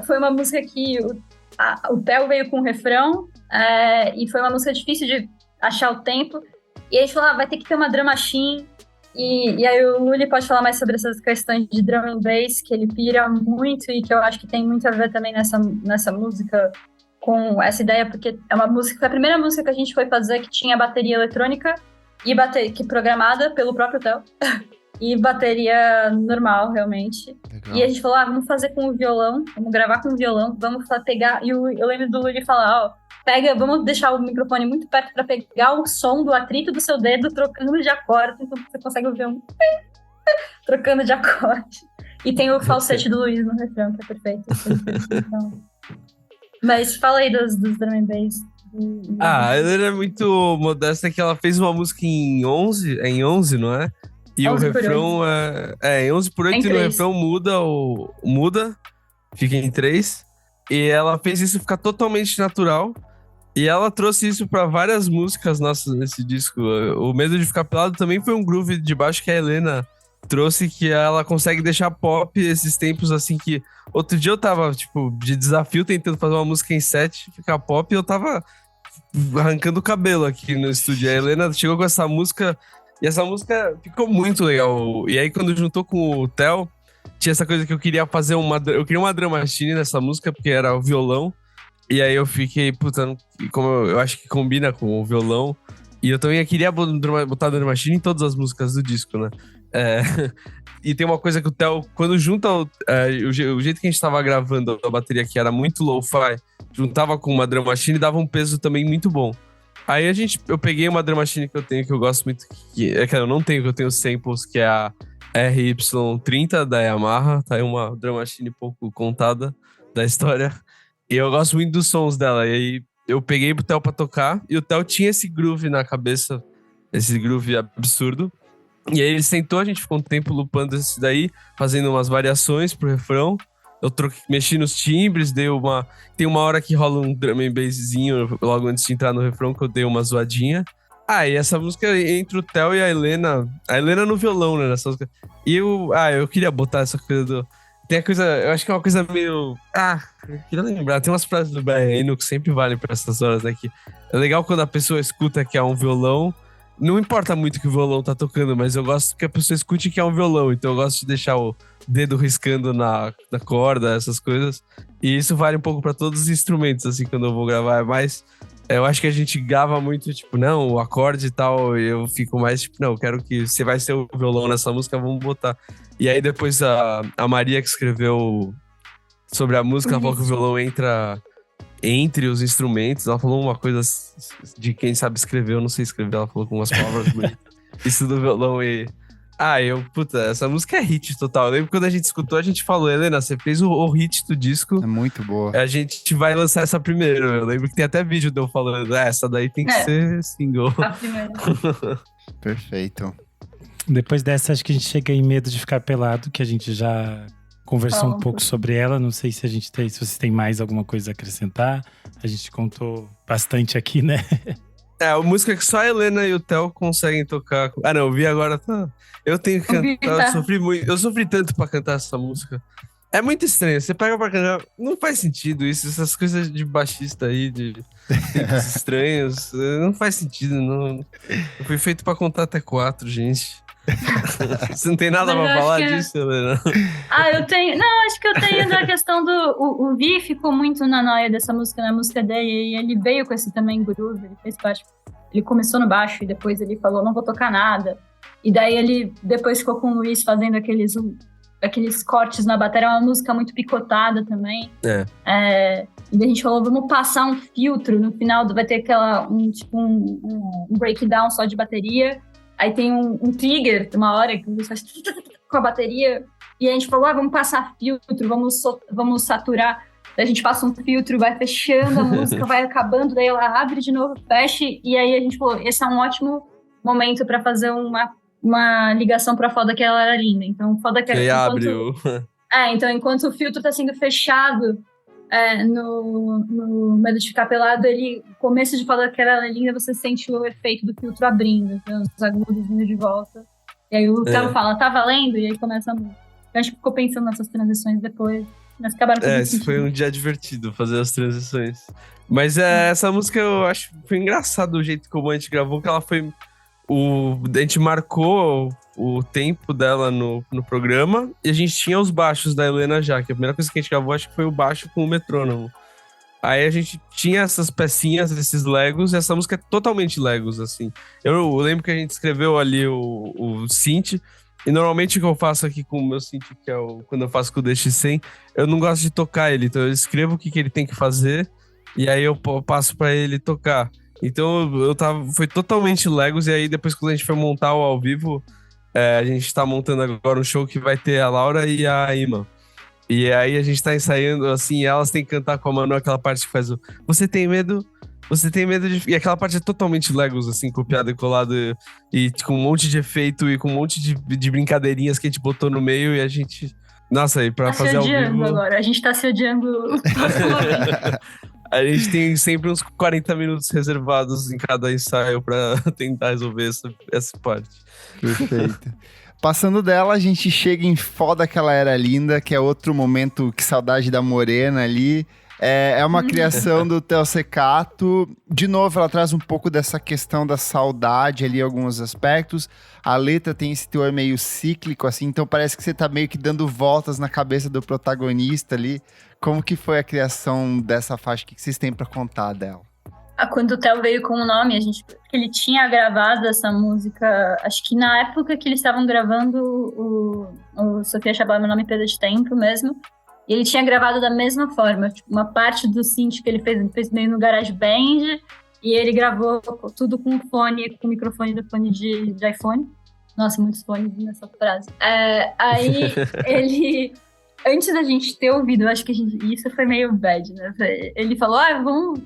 foi uma música que o Theo veio com o refrão, e foi uma música difícil de achar o tempo. E aí a gente falou, vai ter que ter uma drum machine. E aí o Luli pode falar mais sobre essas questões de drum and bass, que ele pira muito e que eu acho que tem muito a ver também nessa música com essa ideia, porque é uma música, foi a primeira música que a gente foi fazer que tinha bateria eletrônica e que programada pelo próprio Theo. E bateria normal, realmente. Legal. E a gente falou, vamos fazer com o violão, vamos gravar com o violão, vamos pegar... E eu lembro do Luli falar, vamos deixar o microfone muito perto para pegar o som do atrito do seu dedo trocando de acorde, então você consegue ouvir um trocando de acorde. E tem o falsete do Luiz no refrão, que é perfeito. Então... Mas fala aí dos drum and bass. Ela é muito modesta, que ela fez uma música em 11, não é? E o refrão em 11/8 e no refrão muda, fica em 3. E ela fez isso ficar totalmente natural. E ela trouxe isso pra várias músicas nossas nesse disco. O Medo de Ficar Pelado também foi um groove de baixo que a Helena trouxe, que ela consegue deixar pop esses tempos assim que... Outro dia eu tava, de desafio, tentando fazer uma música em 7, ficar pop, e eu tava arrancando o cabelo aqui no estúdio. A Helena chegou com essa música... E essa música ficou muito legal. E aí, quando juntou com o Theo, tinha essa coisa que eu queria fazer eu queria uma drum machine nessa música, porque era o violão. E aí eu fiquei, como eu acho que combina com o violão. E eu também queria botar drum machine em todas as músicas do disco, né? E tem uma coisa que o Theo, quando junta o jeito que a gente tava gravando a bateria, que era muito lo-fi, juntava com uma drum machine, dava um peso também muito bom. Aí eu peguei uma drum machine que eu tenho, que eu gosto muito, que eu não tenho, que eu tenho samples, que é a RY30 da Yamaha, tá aí uma drum machine pouco contada da história. E eu gosto muito dos sons dela, e aí eu peguei pro Theo pra tocar, e o Theo tinha esse groove na cabeça, esse groove absurdo. E aí ele sentou, a gente ficou um tempo loopando esse daí, fazendo umas variações pro refrão. Eu mexi nos timbres, tem uma hora que rola um drum and basszinho logo antes de entrar no refrão, que eu dei uma zoadinha. E essa música entre o Theo e a Helena no violão, né, nessa música. E eu queria botar essa coisa tem a coisa, eu acho que é uma coisa meio... eu queria lembrar, tem umas frases do Brian que sempre valem pra essas horas, né, que é legal quando a pessoa escuta que é um violão. Não importa muito que o violão tá tocando, mas eu gosto que a pessoa escute que é um violão. Então eu gosto de deixar o dedo riscando na corda, essas coisas. E isso vale um pouco pra todos os instrumentos, assim, quando eu vou gravar. É mais Eu acho que a gente gava muito, tipo, não, o acorde e tal, e eu fico mais, tipo, não, eu quero que você vai ser o violão nessa música, vamos botar. E aí depois a Maria que escreveu sobre a música, ela falou que o violão entra entre os instrumentos, ela falou uma coisa de quem sabe escrever, eu não sei escrever, ela falou com umas palavras bonitas. Isso do violão e... puta, essa música é hit total. Eu lembro quando a gente escutou, a gente falou, Helena, você fez o hit do disco. É muito boa. A gente vai lançar essa primeiro. Eu lembro que tem até vídeo de eu falando, essa daí tem que ser single. A primeira. Perfeito. Depois dessa, acho que a gente chega em Medo de Ficar Pelado, que a gente já conversou um pouco sobre ela. Não sei se a gente tem, se vocês têm mais alguma coisa a acrescentar. A gente contou bastante aqui, né? A música que só a Helena e o Theo conseguem tocar. Ah, não, eu vi agora. Tá. Eu tenho que cantar. Eu sofri tanto pra cantar essa música. É muito estranho. Você pega pra cantar. Não faz sentido isso. Essas coisas de baixista aí, de tempos estranhos. Não faz sentido. Não. Eu fui feito pra contar até 4, gente. Você não tem nada pra falar disso, Helena? Eu tenho. Não, acho que eu tenho da questão do. O Vi ficou muito na noia dessa música, na música dele, e ele veio com esse também groove, ele fez parte. Ele começou no baixo e depois ele falou: não vou tocar nada. E daí ele depois ficou com o Luiz fazendo aqueles cortes na bateria, uma música muito picotada também. E daí a gente falou: vamos passar um filtro no final, vai ter um breakdown só de bateria. Aí tem um trigger, uma hora que você faz com a bateria. E a gente falou, vamos passar filtro, vamos saturar. Daí a gente passa um filtro, vai fechando a música, vai acabando, daí ela abre de novo, fecha. E aí a gente falou, esse é um ótimo momento para fazer uma ligação para Foda Que Ela Era Linda. Então, Foda Que Ela abre o... então enquanto o filtro tá sendo fechado no Medo de Ficar Pelado, o começo de Foda Que Ela Era Linda, você sente o efeito do filtro abrindo, então, os agudos vindo de volta. E aí o Theo fala, tá valendo? E aí começa a música. A gente ficou pensando nessas transições depois, mas acabaram fazendo esse foi um dia divertido fazer as transições. Mas essa música eu acho que foi engraçado o jeito como a gente gravou, que ela foi... A gente marcou o tempo dela no programa e a gente tinha os baixos da Helena já, que a primeira coisa que a gente gravou acho que foi o baixo com o metrônomo. Aí a gente tinha essas pecinhas, esses Legos, e essa música é totalmente Legos, assim. Eu lembro que a gente escreveu ali o synth, e normalmente o que eu faço aqui com o meu synth, que é quando eu faço com o DX100, eu não gosto de tocar ele, então eu escrevo o que ele tem que fazer, e aí eu passo pra ele tocar. Então foi totalmente Legos, e aí depois quando a gente foi montar o ao vivo, a gente tá montando agora um show que vai ter a Laura e a Ima. E aí a gente tá ensaiando, assim, elas têm que cantar com a Manu aquela parte que faz o Você tem medo de... E aquela parte é totalmente Legos, assim, copiado e colado, e com um monte de efeito e com um monte de brincadeirinhas que a gente botou no meio, e a gente... Nossa, e pra fazer ao vivo... Tá se odiando agora, a gente tá se odiando. A gente tem sempre uns 40 minutos reservados em cada ensaio pra tentar resolver essa parte. Perfeito. Passando dela, a gente chega em Foda Que Ela Era Linda, que é outro momento, que saudade da Morena ali. É uma criação do Theo Secato. De novo, ela traz um pouco dessa questão da saudade ali em alguns aspectos. A letra tem esse teor meio cíclico, assim, então parece que você tá meio que dando voltas na cabeça do protagonista ali. Como que foi a criação dessa faixa? O que vocês têm pra contar dela? Quando o Theo veio com o nome, ele tinha gravado essa música, acho que na época que eles estavam gravando o Sofia Chabal, Meu Nome Perda de Tempo mesmo, e ele tinha gravado da mesma forma, tipo, uma parte do synth que ele fez meio no GarageBand, e ele gravou tudo com fone, com microfone do fone de iPhone. Nossa, muitos fones nessa frase. Aí ele... Antes da gente ter ouvido, eu acho que isso foi meio bad, né? Ele falou,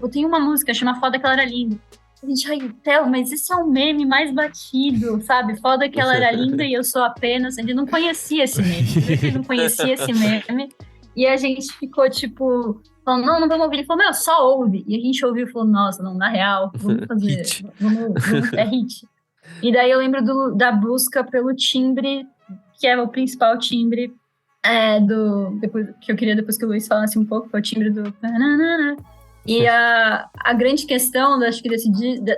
eu tenho uma música, chama Foda Que Ela Era Linda. A gente, Theo, mas esse é o meme mais batido, sabe? Foda Que Ela Era Linda e eu sou apenas... Ele não conhecia esse meme, ele não conhecia esse meme. E a gente ficou, tipo, falando, não vamos ouvir. Ele falou, só ouve. E a gente ouviu e falou, nossa, não, na real, vamos fazer, é hit. E daí eu lembro da busca pelo timbre, que é o principal timbre, que eu queria depois que o Luiz falasse um pouco, foi o timbre do... E a grande questão, acho que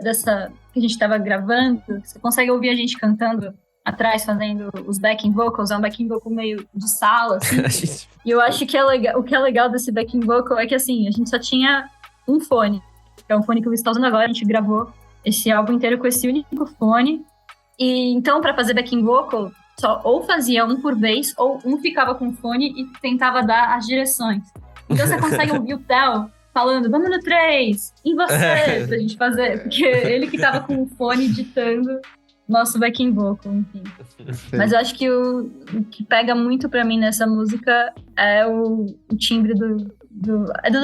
dessa que a gente estava gravando, você consegue ouvir a gente cantando atrás, fazendo os backing vocals, é um backing vocal meio de sala, assim. E eu acho que o que é legal desse backing vocal é que, assim, a gente só tinha um fone. que é o fone que o Luiz tá usando agora. A gente gravou esse álbum inteiro com esse único fone. E então, pra fazer backing vocal, só ou fazia um por vez, ou um ficava com o fone e tentava dar as direções. Então você consegue ouvir o Theo falando, vamos no 3, em você, pra gente fazer. Porque ele que tava com o fone ditando nosso backing vocal, enfim. Mas eu acho que o que pega muito pra mim nessa música é o timbre é do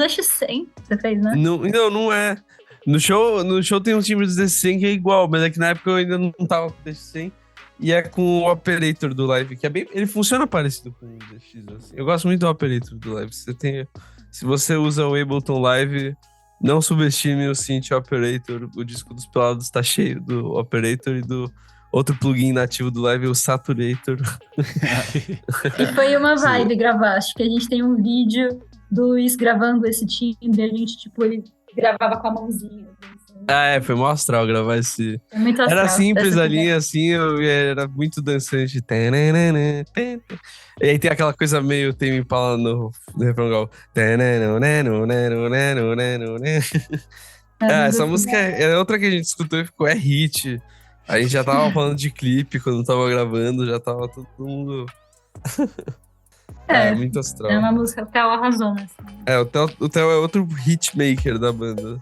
DX100 que você fez, né? Não é. No show tem um timbre do DX100 que é igual, mas é que na época eu ainda não tava com o DX100. E é com o operator do live, que é bem. Ele funciona parecido com o DX, assim. Eu gosto muito do operator do live. Se você usa o Ableton Live, não subestime o Synth Operator. O disco dos Pelados tá cheio do Operator e do outro plugin nativo do Live, o Saturator. E foi uma vibe gravar. Acho que a gente tem um vídeo do Luiz gravando esse timbre. A gente, tipo, ele gravava com a mãozinha. Foi mó astral gravar esse. É muito astral. Era simples a linha, assim, era muito dançante. E aí tem aquela coisa meio Tame Impala no refrão igual. Essa música é outra que a gente escutou e ficou, é hit. A gente já tava falando de clipe quando tava gravando, já tava todo mundo... muito astral. É uma música, o Theo arrasou, né? O Theo é outro hitmaker da banda.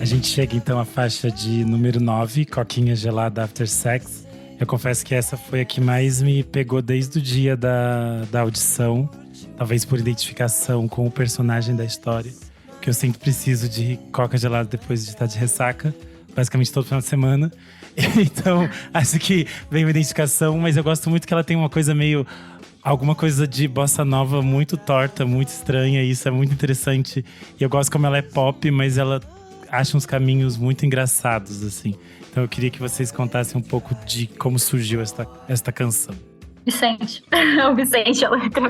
A gente chega então à faixa de número 9, Coquinha Gelada After Sex. Eu confesso que essa foi a que mais me pegou desde o dia da audição. Talvez por identificação com o personagem da história. Que eu sempre preciso de coca gelada depois de estar de ressaca. Basicamente todo final de semana. Então, acho que vem uma identificação. Mas eu gosto muito que ela tem uma coisa meio... Alguma coisa de bossa nova muito torta, muito estranha. E isso é muito interessante. E eu gosto como ela é pop, mas ela acha uns caminhos muito engraçados, assim. Então eu queria que vocês contassem um pouco de como surgiu esta canção. Vicente. O Vicente, a letra.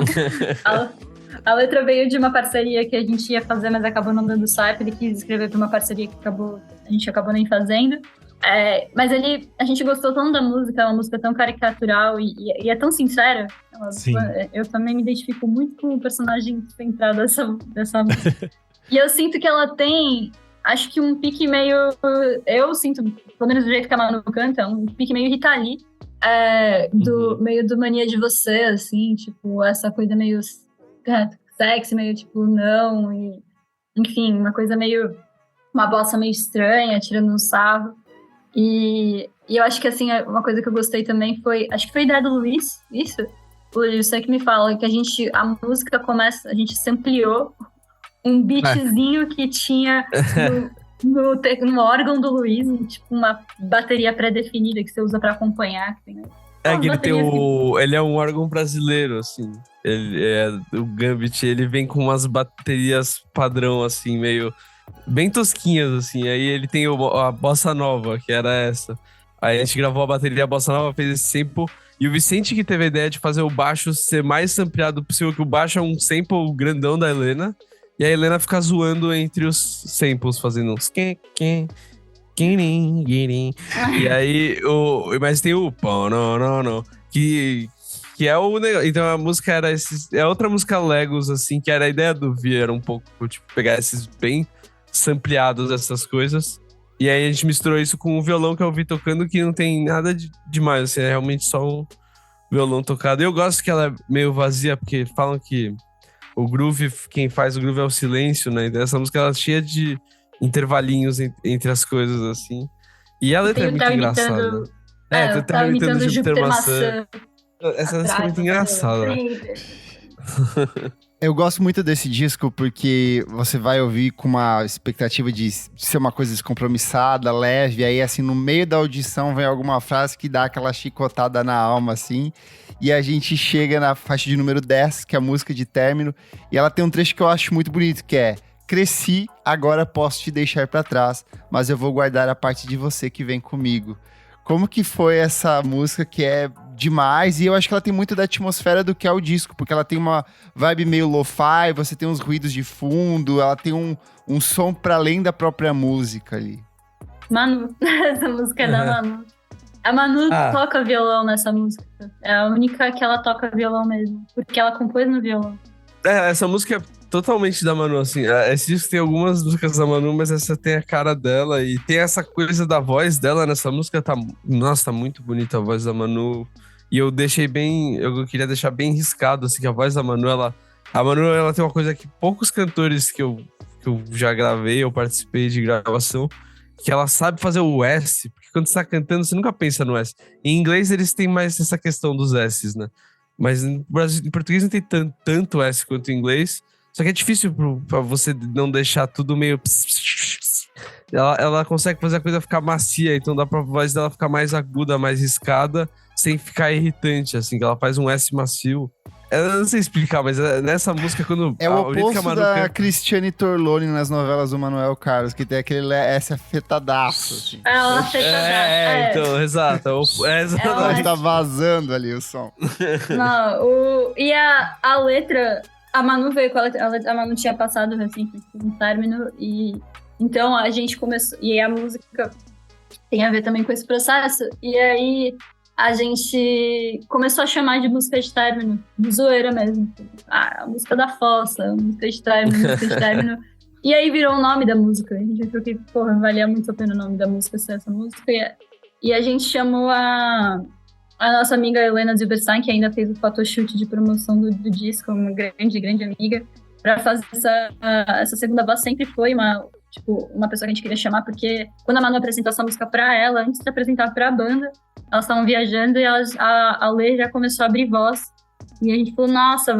A letra veio de uma parceria que a gente ia fazer, mas acabou não dando certo. Ele quis escrever para uma parceria que a gente acabou nem fazendo. Mas a gente gostou tanto da música, é uma música tão caricatural e é tão sincera. Sim. Eu também me identifico muito com o personagem central dessa música. E eu sinto que ela tem, acho que um pique meio... Eu sinto, pelo menos do jeito que a Manu canta, um pique meio Rita Lee. Meio do Mania de Você, assim, tipo, essa coisa meio sexy, meio tipo, não, e enfim, uma coisa meio, uma bossa meio estranha, tirando um sarro, e eu acho que, assim, uma coisa que eu gostei também foi, acho que foi a ideia do Luiz, isso? Luiz, você que me fala, que a música começa, a gente sampleou um beatzinho que tinha no órgão do Luiz, tipo uma bateria pré-definida que você usa pra acompanhar. Que ele é um órgão brasileiro, assim. O Gambit, ele vem com umas baterias padrão, assim, meio... bem tosquinhas, assim. Aí ele tem a Bossa Nova, que era essa. Aí a gente gravou a bateria Bossa Nova, fez esse sample. E o Vicente que teve a ideia de fazer o baixo ser mais sampleado possível, que o baixo é um sample grandão da Helena. E a Helena fica zoando entre os samples, fazendo uns... E aí, mas tem o... Que é o negócio. Então a música era é outra música Legos, assim, que era a ideia do Vi, era um pouco, tipo, pegar esses bem sampleados, essas coisas. E aí a gente misturou isso com o violão que eu ouvi tocando, que não tem nada demais, assim, é realmente só um violão tocado. E eu gosto que ela é meio vazia, porque falam que o groove, quem faz o groove é o silêncio, né? Então essa música ela é cheia de intervalinhos entre as coisas, assim. E a letra é muito engraçada. Eu tava imitando Júpiter Maçã. Essa música é muito engraçada. Eu gosto muito desse disco porque você vai ouvir com uma expectativa de ser uma coisa descompromissada, leve, aí assim, no meio da audição vem alguma frase que dá aquela chicotada na alma, assim, e a gente chega na faixa de número 10, que é a música de término, e ela tem um trecho que eu acho muito bonito, que é: cresci, agora posso te deixar pra trás, mas eu vou guardar a parte de você que vem comigo. Como que foi essa música que é demais? E eu acho que ela tem muito da atmosfera do que é o disco, porque ela tem uma vibe meio lo-fi, você tem uns ruídos de fundo, ela tem um som para além da própria música ali. Manu, essa música é da Manu. A Manu Ah. toca violão nessa música. É a única que ela toca violão mesmo. Porque ela compôs no violão. Essa música é totalmente da Manu, assim. Esse disco tem algumas músicas da Manu, mas essa tem a cara dela. E tem essa coisa da voz dela nessa música. Nossa, tá muito bonita a voz da Manu. E eu queria deixar bem riscado, assim, que a voz da Manu, a Manu, ela tem uma coisa que poucos cantores que eu já gravei, eu participei de gravação, que ela sabe fazer o S, porque quando você tá cantando, você nunca pensa no S. Em inglês, eles têm mais essa questão dos S's, né? Mas em português não tem tanto S quanto em inglês, só que é difícil pra você não deixar tudo meio... Ela consegue fazer a coisa ficar macia, então dá pra voz dela ficar mais aguda, mais riscada, sem ficar irritante, assim, que ela faz um S macio. Eu não sei explicar, mas nessa música, quando... É o jeito que a oposto Manu da canta- Cristiane Torlone nas novelas do Manuel Carlos, que tem aquele S afetadaço, assim. Ela afeta então, exato. Ela tá vazando ali o som. Não, e a letra, a Manu veio com a letra, a Manu tinha passado recentemente um término, e então a gente começou, e a música tem a ver também com esse processo, e aí a gente começou a chamar de música de término, de zoeira mesmo. A música da fossa, a música de término, música de término. E aí virou o nome da música. A gente achou que, porra, valia muito a pena o nome da música ser essa música. E a gente chamou a nossa amiga Helena Zilberstein, que ainda fez o photoshoot de promoção do disco, uma grande amiga, pra fazer essa segunda voz. Sempre foi uma pessoa que a gente queria chamar, porque quando a Manu apresentou essa música pra ela, antes de apresentar pra banda, elas estavam viajando e a Lê já começou a abrir voz. E a gente falou, nossa,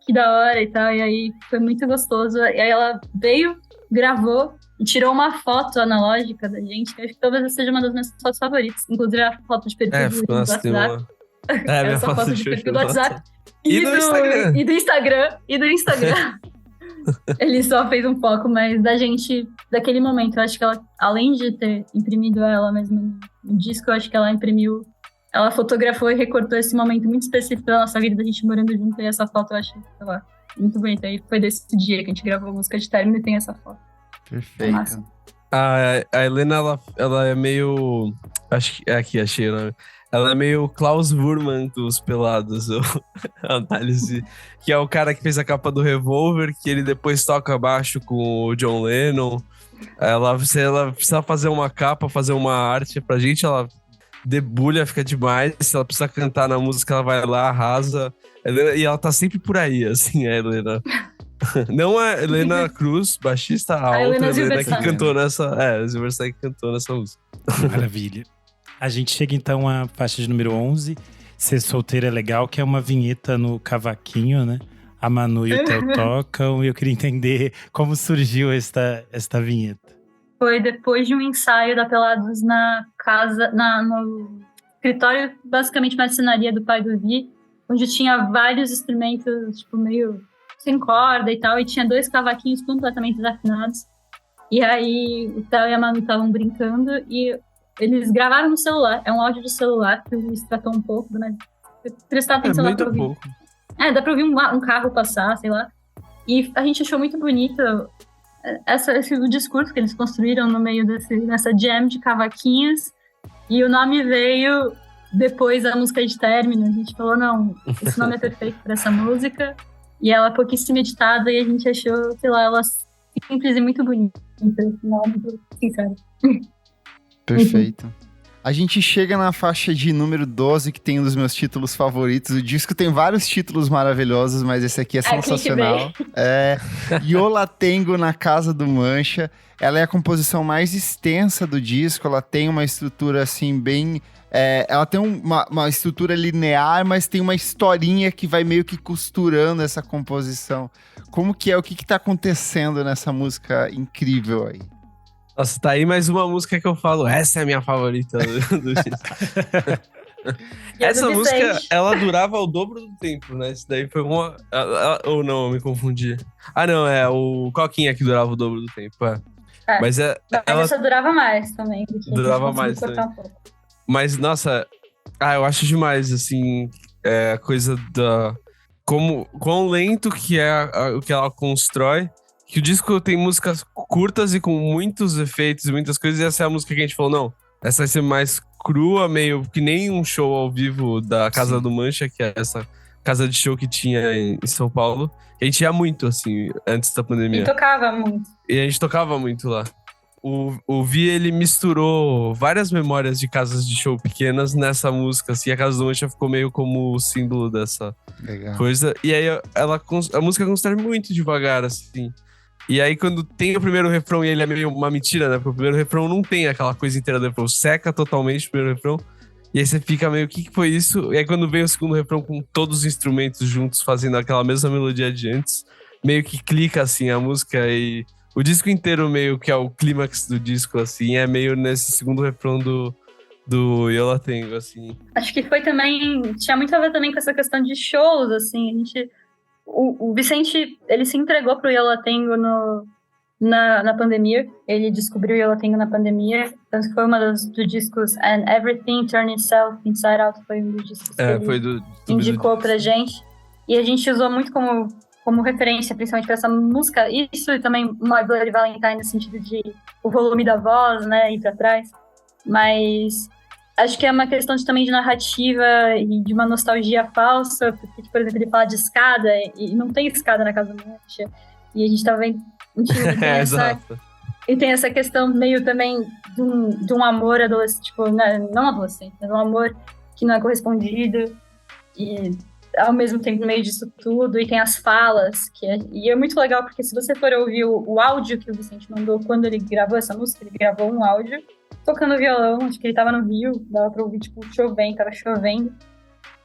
que da hora e tal. E aí foi muito gostoso. E aí ela veio, gravou e tirou uma foto analógica da gente, que eu acho que talvez essa seja uma das minhas fotos favoritas. Inclusive a foto de perfil do WhatsApp. minha Essa foto de perfil do WhatsApp. E do Instagram. E do Instagram. Ele só fez um foco, mas da gente, daquele momento, eu acho que ela, além de ter imprimido ela mesma no disco, eu acho que ela fotografou e recortou esse momento muito específico da nossa vida, da gente morando junto, e essa foto eu achei, sei lá, muito bonita. E foi desse dia que a gente gravou a música de término e tem essa foto. Perfeito. Massa. A Helena, ela é meio... Acho que aqui, achei o nome. Ela é meio Klaus Wurman dos Pelados, a análise. Que é o cara que fez a capa do Revolver, que ele depois toca baixo com o John Lennon. Se ela precisa fazer uma capa, fazer uma arte pra gente, ela debulha, fica demais. Se ela precisa cantar na música, ela vai lá, arrasa. E ela tá sempre por aí, assim, a Helena. Não a Helena Cruz, baixista, a outra Helena que cantou nessa... a Zilberstein que cantou nessa música. Maravilha. A gente chega então à faixa de número 11, Ser Solteira é Legal, que é uma vinheta no cavaquinho, né? A Manu e o Theo tocam, e eu queria entender como surgiu esta vinheta. Foi depois de um ensaio da Pelados na casa, no escritório, basicamente marcenaria do pai do Vi, onde tinha vários instrumentos, tipo, meio sem corda e tal, e tinha 2 cavaquinhos completamente desafinados. E aí o Theo e a Manu estavam brincando, e eles gravaram no celular. É um áudio de celular, que o extratou um pouco, né? Prestar atenção lá pra ouvir. Pouco. Dá pra ouvir um carro passar, sei lá. E a gente achou muito bonito esse discurso que eles construíram no meio dessa jam de cavaquinhos. E o nome veio depois da música de término. A gente falou, não, esse nome é perfeito pra essa música. E ela é pouquíssimo editada, e a gente achou, sei lá, ela simples e muito bonita. Não, muito sincera. Perfeito. A gente chega na faixa de número 12, que tem um dos meus títulos favoritos. O disco tem vários títulos maravilhosos, mas esse aqui é sensacional. Yo La Tengo na Casa do Mancha. Ela é a composição mais extensa do disco. Ela tem uma estrutura assim bem... ela tem uma estrutura linear, mas tem uma historinha que vai meio que costurando essa composição. Como que é? O que tá acontecendo nessa música incrível aí? Nossa, tá aí mais uma música que eu falo, essa é a minha favorita do disco. Essa música, ela durava o dobro do tempo, né? Isso daí foi uma... ou não, eu me confundi. Ah, não, é o Coquinha que durava o dobro do tempo, Mas essa durava mais também. Durava mais também. Um pouco. Mas, nossa, eu acho demais, assim, a coisa da... Quão lento que é o que ela constrói. Que o disco tem músicas curtas e com muitos efeitos e muitas coisas, e essa é a música que a gente falou, não, essa vai ser mais crua, meio que nem um show ao vivo da Casa do Mancha, que é essa casa de show que tinha em São Paulo. A gente ia muito, assim, antes da pandemia. E tocava muito. E a gente tocava muito lá. O Vi, ele misturou várias memórias de casas de show pequenas nessa música, assim. A Casa do Mancha ficou meio como o símbolo dessa coisa. E aí a música constrói muito devagar, assim. E aí quando tem o primeiro refrão, e ele é meio uma mentira, né? Porque o primeiro refrão não tem aquela coisa inteira do refrão. Seca totalmente o primeiro refrão. E aí você fica meio, o que foi isso? E aí quando vem o segundo refrão com todos os instrumentos juntos, fazendo aquela mesma melodia de antes, meio que clica, assim, a música. E o disco inteiro meio que é o clímax do disco, assim, é meio nesse segundo refrão do Eu La Tengo, assim. Acho que foi também, tinha muito a ver também com essa questão de shows, assim, a gente... O Vicente, ele se entregou pro Eu La Tengo na pandemia, ele descobriu o Eu La Tengo na pandemia, tanto que foi uma dos discos And Everything Turned Itself Inside Out, foi um dos discos que ele indicou pra gente, e a gente usou muito como referência, principalmente para essa música, isso e também My Bloody Valentine, no sentido de o volume da voz, né, ir pra trás, mas acho que é uma questão também de narrativa e de uma nostalgia falsa, porque, por exemplo, ele fala de escada e não tem escada na Casa do Mancha, e a gente tá vendo... E tem essa questão meio também de um amor adolescente, tipo, não adolescente, mas um amor que não é correspondido, e ao mesmo tempo no meio disso tudo, e tem as falas, e é muito legal, porque se você for ouvir o áudio que o Vicente mandou quando ele gravou essa música, ele gravou um áudio tocando violão, acho que ele tava no Rio, dava pra ouvir, tipo, tava chovendo,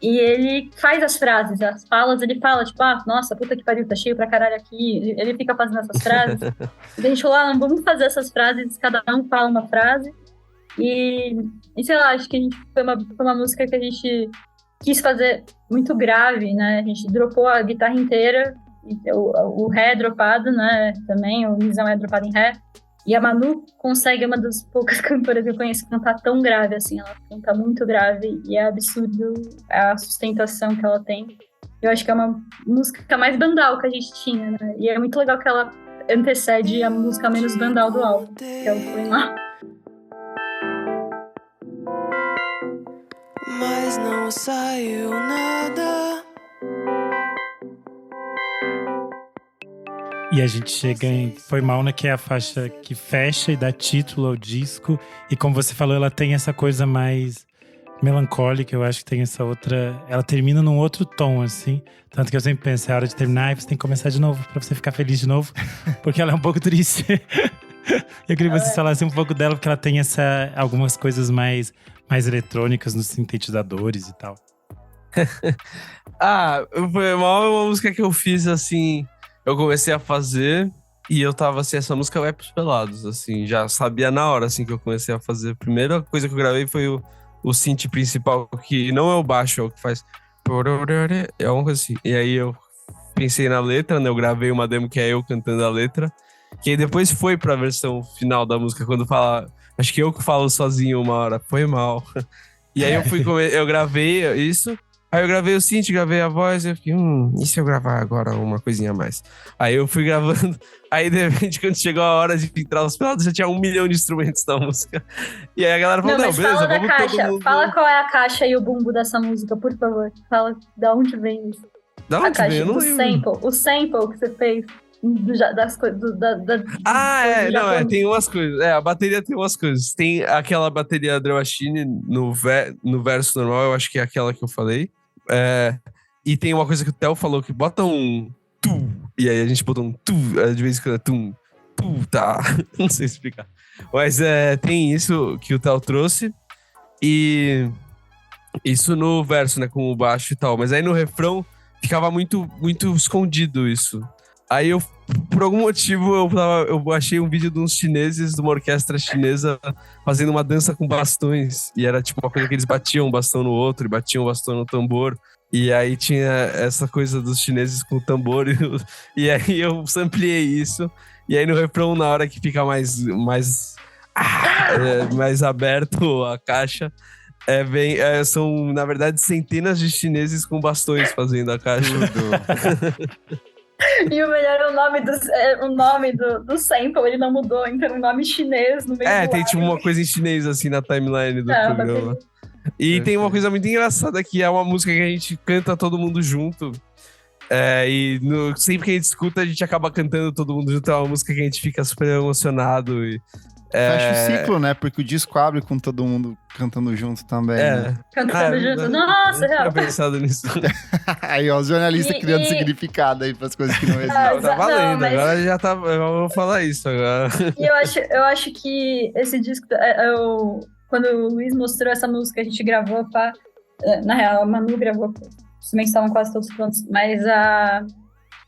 e ele faz as frases, as falas, ele fala, tipo, nossa, puta que pariu, tá cheio pra caralho aqui, ele fica fazendo essas frases, e a gente falou, vamos fazer essas frases, cada um fala uma frase, e sei lá, acho que foi uma música que a gente quis fazer muito grave, né, a gente dropou a guitarra inteira, o ré é dropado, né, também, o misão é dropado em ré, e a Manu consegue, uma das poucas cantoras que eu conheço, cantar tão grave, assim, ela canta muito grave, e é absurdo a sustentação que ela tem. Eu acho que é uma música mais bandal que a gente tinha, né, e é muito legal que ela antecede a música menos bandal do álbum, que é o Foi Mal. Mas não saiu nada. E a gente chega em Foi Mal, né, que é a faixa que fecha e dá título ao disco. E como você falou, ela tem essa coisa mais melancólica, eu acho que tem essa outra... Ela termina num outro tom, assim. Tanto que eu sempre penso, é hora de terminar e você tem que começar de novo, pra você ficar feliz de novo. Porque ela é um pouco triste. Eu queria que vocês falassem um pouco dela, porque ela tem algumas coisas mais eletrônicas nos sintetizadores e tal. Foi Mal é uma música que eu fiz, assim... Eu comecei a fazer e eu tava assim, essa música vai pros pelados, assim, já sabia na hora, assim, que eu comecei a fazer. A primeira coisa que eu gravei foi o synth principal, que não é o baixo, é o que faz... É uma coisa assim. E aí eu pensei na letra, né, eu gravei uma demo que é eu cantando a letra, que aí depois foi pra versão final da música, quando fala... Acho que eu que falo sozinho uma hora, Foi Mal. E aí eu gravei isso... Aí eu gravei o synth, gravei a voz, e eu fiquei, e se eu gravar agora uma coisinha a mais? Aí eu fui gravando, aí de repente quando chegou a hora de entrar os pelados, já tinha 1 milhão de instrumentos na música. E aí a galera falou, beleza, vamos todo mundo... Fala qual é a caixa e o bumbo dessa música, por favor. Fala de onde vem isso. Da onde vem? Eu não lembro. O sample que você fez das coisas... Tem umas coisas. A bateria tem umas coisas. Tem aquela bateria Drum Machine no verso normal, eu acho que é aquela que eu falei. E tem uma coisa que o Theo falou, que bota um tu, e aí a gente botou um tu, de vez em quando é tum, tá, não sei explicar. Mas tem isso que o Theo trouxe, e isso no verso, né, com o baixo e tal. Mas aí no refrão ficava muito, muito escondido isso. Aí eu, por algum motivo, eu achei um vídeo de uns chineses, de uma orquestra chinesa, fazendo uma dança com bastões. E era tipo uma coisa que eles batiam um bastão no outro, e batiam um bastão no tambor. E aí tinha essa coisa dos chineses com o tambor. E aí eu sampleei isso. E aí no refrão, na hora que fica mais aberto a caixa, são, na verdade, centenas de chineses com bastões fazendo a caixa. E o melhor é o nome do sample, ele não mudou, então o nome chinês no meio do tem áudio. tipo uma coisa em chinês assim na timeline do programa. E tem uma coisa muito engraçada que é uma música que a gente canta todo mundo junto. Sempre que a gente escuta, a gente acaba cantando todo mundo junto. É uma música que a gente fica super emocionado. Fecha o ciclo, né? Porque o disco abre com todo mundo cantando junto também. Né? Cantando junto. Nossa, real. Eu tinha pensado nisso. Aí, ó, os jornalistas criando significado aí pras coisas que não existem. Tá valendo, mas... agora já tá. Eu vou falar isso agora. E eu acho que esse disco. Quando o Luiz mostrou essa música, a gente gravou, na real, a Manu gravou. Os instrumentos estavam quase todos prontos, mas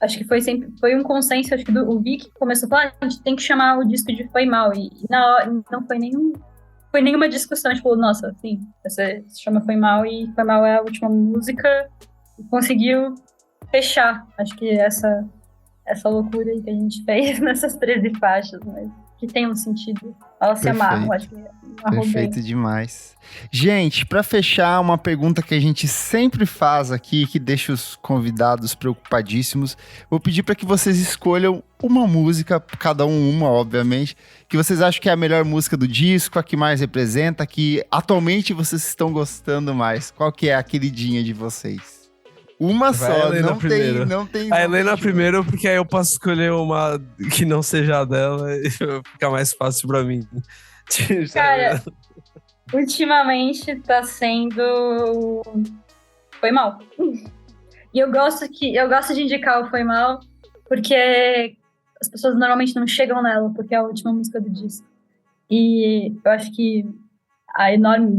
acho que foi um consenso, acho que o Vic começou a falar, a gente tem que chamar o disco de Foi Mal, e na hora não foi nenhuma discussão, tipo, nossa, assim, você se chama Foi Mal, e Foi Mal é a última música, e conseguiu fechar, acho que essa loucura aí que a gente fez nessas 13 faixas, mas que tem um sentido, elas se amarram, acho que perfeito demais. Gente, para fechar, uma pergunta que a gente sempre faz aqui, que deixa os convidados preocupadíssimos. Vou pedir para que vocês escolham uma música, cada uma, obviamente, que vocês acham que é a melhor música do disco, a que mais representa, que atualmente vocês estão gostando mais. Qual que é a queridinha de vocês? Uma só, não tem... A Helena primeiro, porque aí eu posso escolher uma que não seja a dela e fica mais fácil pra mim. Cara, ultimamente tá sendo Foi Mal. E eu gosto de indicar o Foi Mal porque as pessoas normalmente não chegam nela, porque é a última música do disco. E eu acho que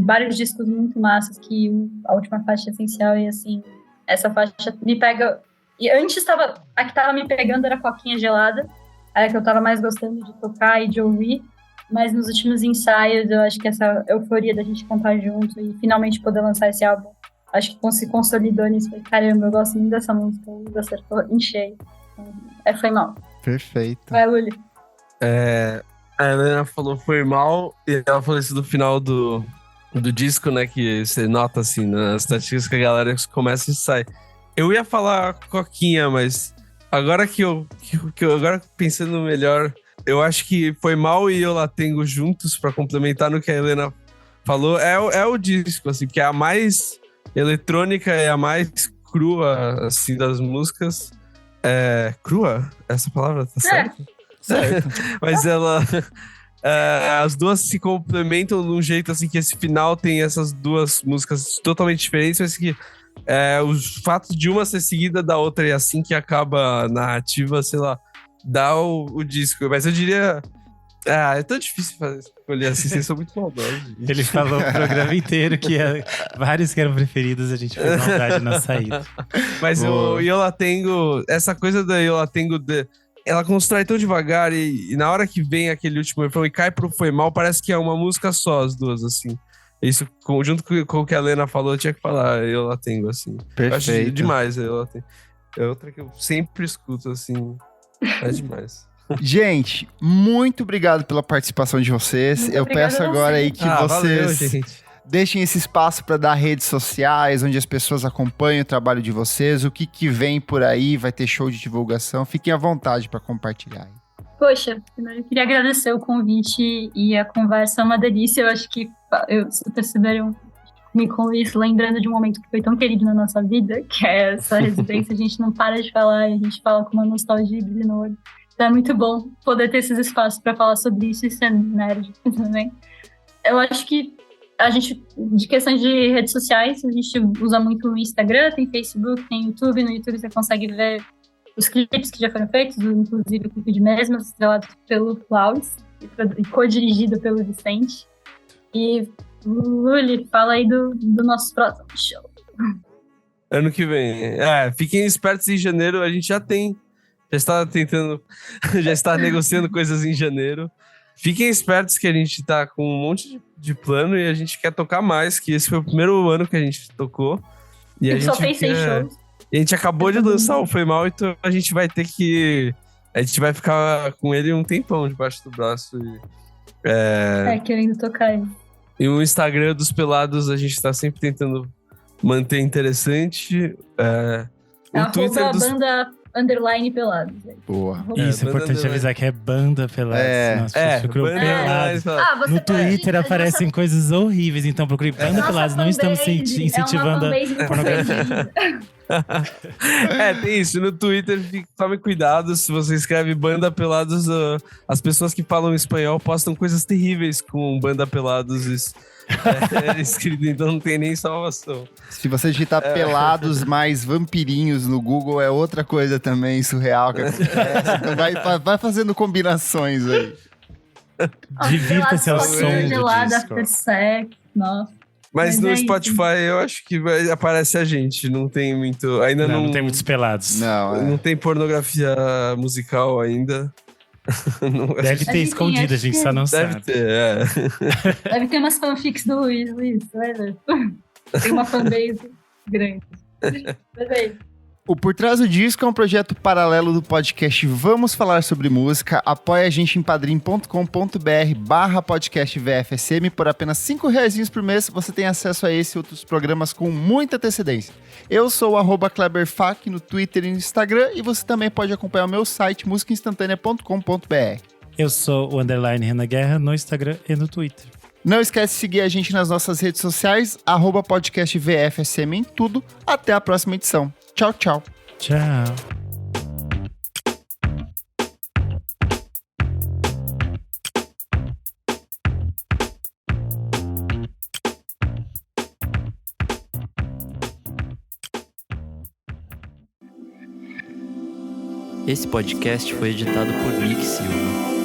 vários discos muito massas, que a última faixa é essencial e assim, essa faixa me pega. E antes a que tava me pegando era Coquinha Gelada, era a que eu tava mais gostando de tocar e de ouvir. Mas nos últimos ensaios, eu acho que essa euforia da gente cantar junto e finalmente poder lançar esse álbum, acho que se consolidou nisso. Caramba, eu gosto muito dessa música, o Luiz acertou em cheio. Foi Mal. Perfeito. Vai, Luli. A Helena falou Foi Mal, e ela falou isso no final do disco, né, que você nota, assim, nas estatísticas que a galera começa e sai. Eu ia falar Coquinha, mas agora agora pensando melhor... Eu acho que Foi Mal e Eu Lá Tengo juntos, pra complementar no que a Helena falou, é o disco, assim, que é a mais eletrônica e a mais crua, assim, das músicas. Crua? Essa palavra tá certa? Certo. Mas as duas se complementam de um jeito, assim, que esse final tem essas duas músicas totalmente diferentes, mas que os fatos de uma ser seguida da outra e assim que acaba a narrativa, sei lá, dá o disco. Mas eu diria... é tão difícil escolher assim, vocês são muito maldosos. Gente. Ele falou o programa inteiro que vários que eram preferidos, a gente fez maldade na saída. Mas o Eu Lá Tengo... Essa coisa da Eu Lá Tengo... Ela constrói tão devagar e na hora que vem aquele último refrão e cai pro Foi Mal, parece que é uma música só, as duas, assim. Isso, junto com o que a Helena falou, eu tinha que falar Eu Lá Tengo, assim. Perfeito. Eu acho demais Eu Lá Tengo. É outra que eu sempre escuto, assim... É demais. Gente, muito obrigado pela participação de vocês. Muito eu peço agora aí que vocês deixem esse espaço para dar redes sociais, onde as pessoas acompanham o trabalho de vocês, o que vem por aí, vai ter show de divulgação. Fiquem à vontade para compartilhar. Poxa, eu queria agradecer o convite e a conversa é uma delícia. Eu acho que vocês perceberam com isso, lembrando de um momento que foi tão querido na nossa vida, que é essa residência. A gente não para de falar, e a gente fala com uma nostalgia no olho. Então é muito bom poder ter esses espaços para falar sobre isso e ser nerd também. Eu acho que a gente, de questão de redes sociais, a gente usa muito o Instagram, tem Facebook, tem YouTube. No YouTube você consegue ver os clipes que já foram feitos, inclusive o clipe de Mesmas, estrelado pelo Flowers e co-dirigido pelo Vicente. E Luli, fala aí do nosso próximo show. Ano que vem. Fiquem espertos, em janeiro a gente já está tentando, já está negociando coisas em janeiro. Fiquem espertos que a gente tá com um monte de plano e a gente quer tocar mais, que esse foi o primeiro ano que a gente tocou. E a gente só fez 6 shows. E a gente acabou de lançar o Foi Mal, então a gente vai ter que... A gente vai ficar com ele um tempão debaixo do braço. Querendo tocar aí. E o Instagram dos Pelados a gente tá sempre tentando manter interessante. O Twitter banda underline pelados. Boa. Isso, é banda importante underline. avisar que é banda Pelados. É. As pessoas procuram banda Pelados. underline. Você No pode- Twitter mas aparecem nossa- coisas horríveis, então procure Banda nossa Pelados. Não estamos fanbase incentivando é uma a fanbase pornografia. Tem isso. No Twitter, tome cuidado. Se você escreve Banda Pelados, as pessoas que falam espanhol postam coisas terríveis com Banda Pelados escrito, então não tem nem salvação. Se você digitar pelados mais vampirinhos no Google, é outra coisa também surreal que acontece. Então vai fazendo combinações aí. Divirta-se ao Pelados som do gelado, disco. after sex, nossa. Mas Mas no é isso. Spotify eu acho que aparece a gente. Não tem muito. Ainda Não tem muitos pelados. Não, tem pornografia musical ainda. Não- Deve ter Enfim, escondido, a acho gente que só não Deve sabe. ter. Deve ter umas fanfics do Luiz, você vai ver. Tem uma fanbase grande. Mas é isso. O Por Trás do Disco é um projeto paralelo do podcast Vamos Falar Sobre Música. Apoie a gente em padrim.com.br/podcast VFSM. Por apenas R$5 por mês, você tem acesso a esse e outros programas com muita antecedência. Eu sou o @KleberFac no Twitter e no Instagram, e você também pode acompanhar o meu site musicainstantanea.com.br. Eu sou o underline Renan Guerra no Instagram e no Twitter. Não esquece de seguir a gente nas nossas redes sociais, @podcast VFSM em tudo. Até a próxima edição. Tchau, tchau. Tchau. Esse podcast foi editado por Nick Silva.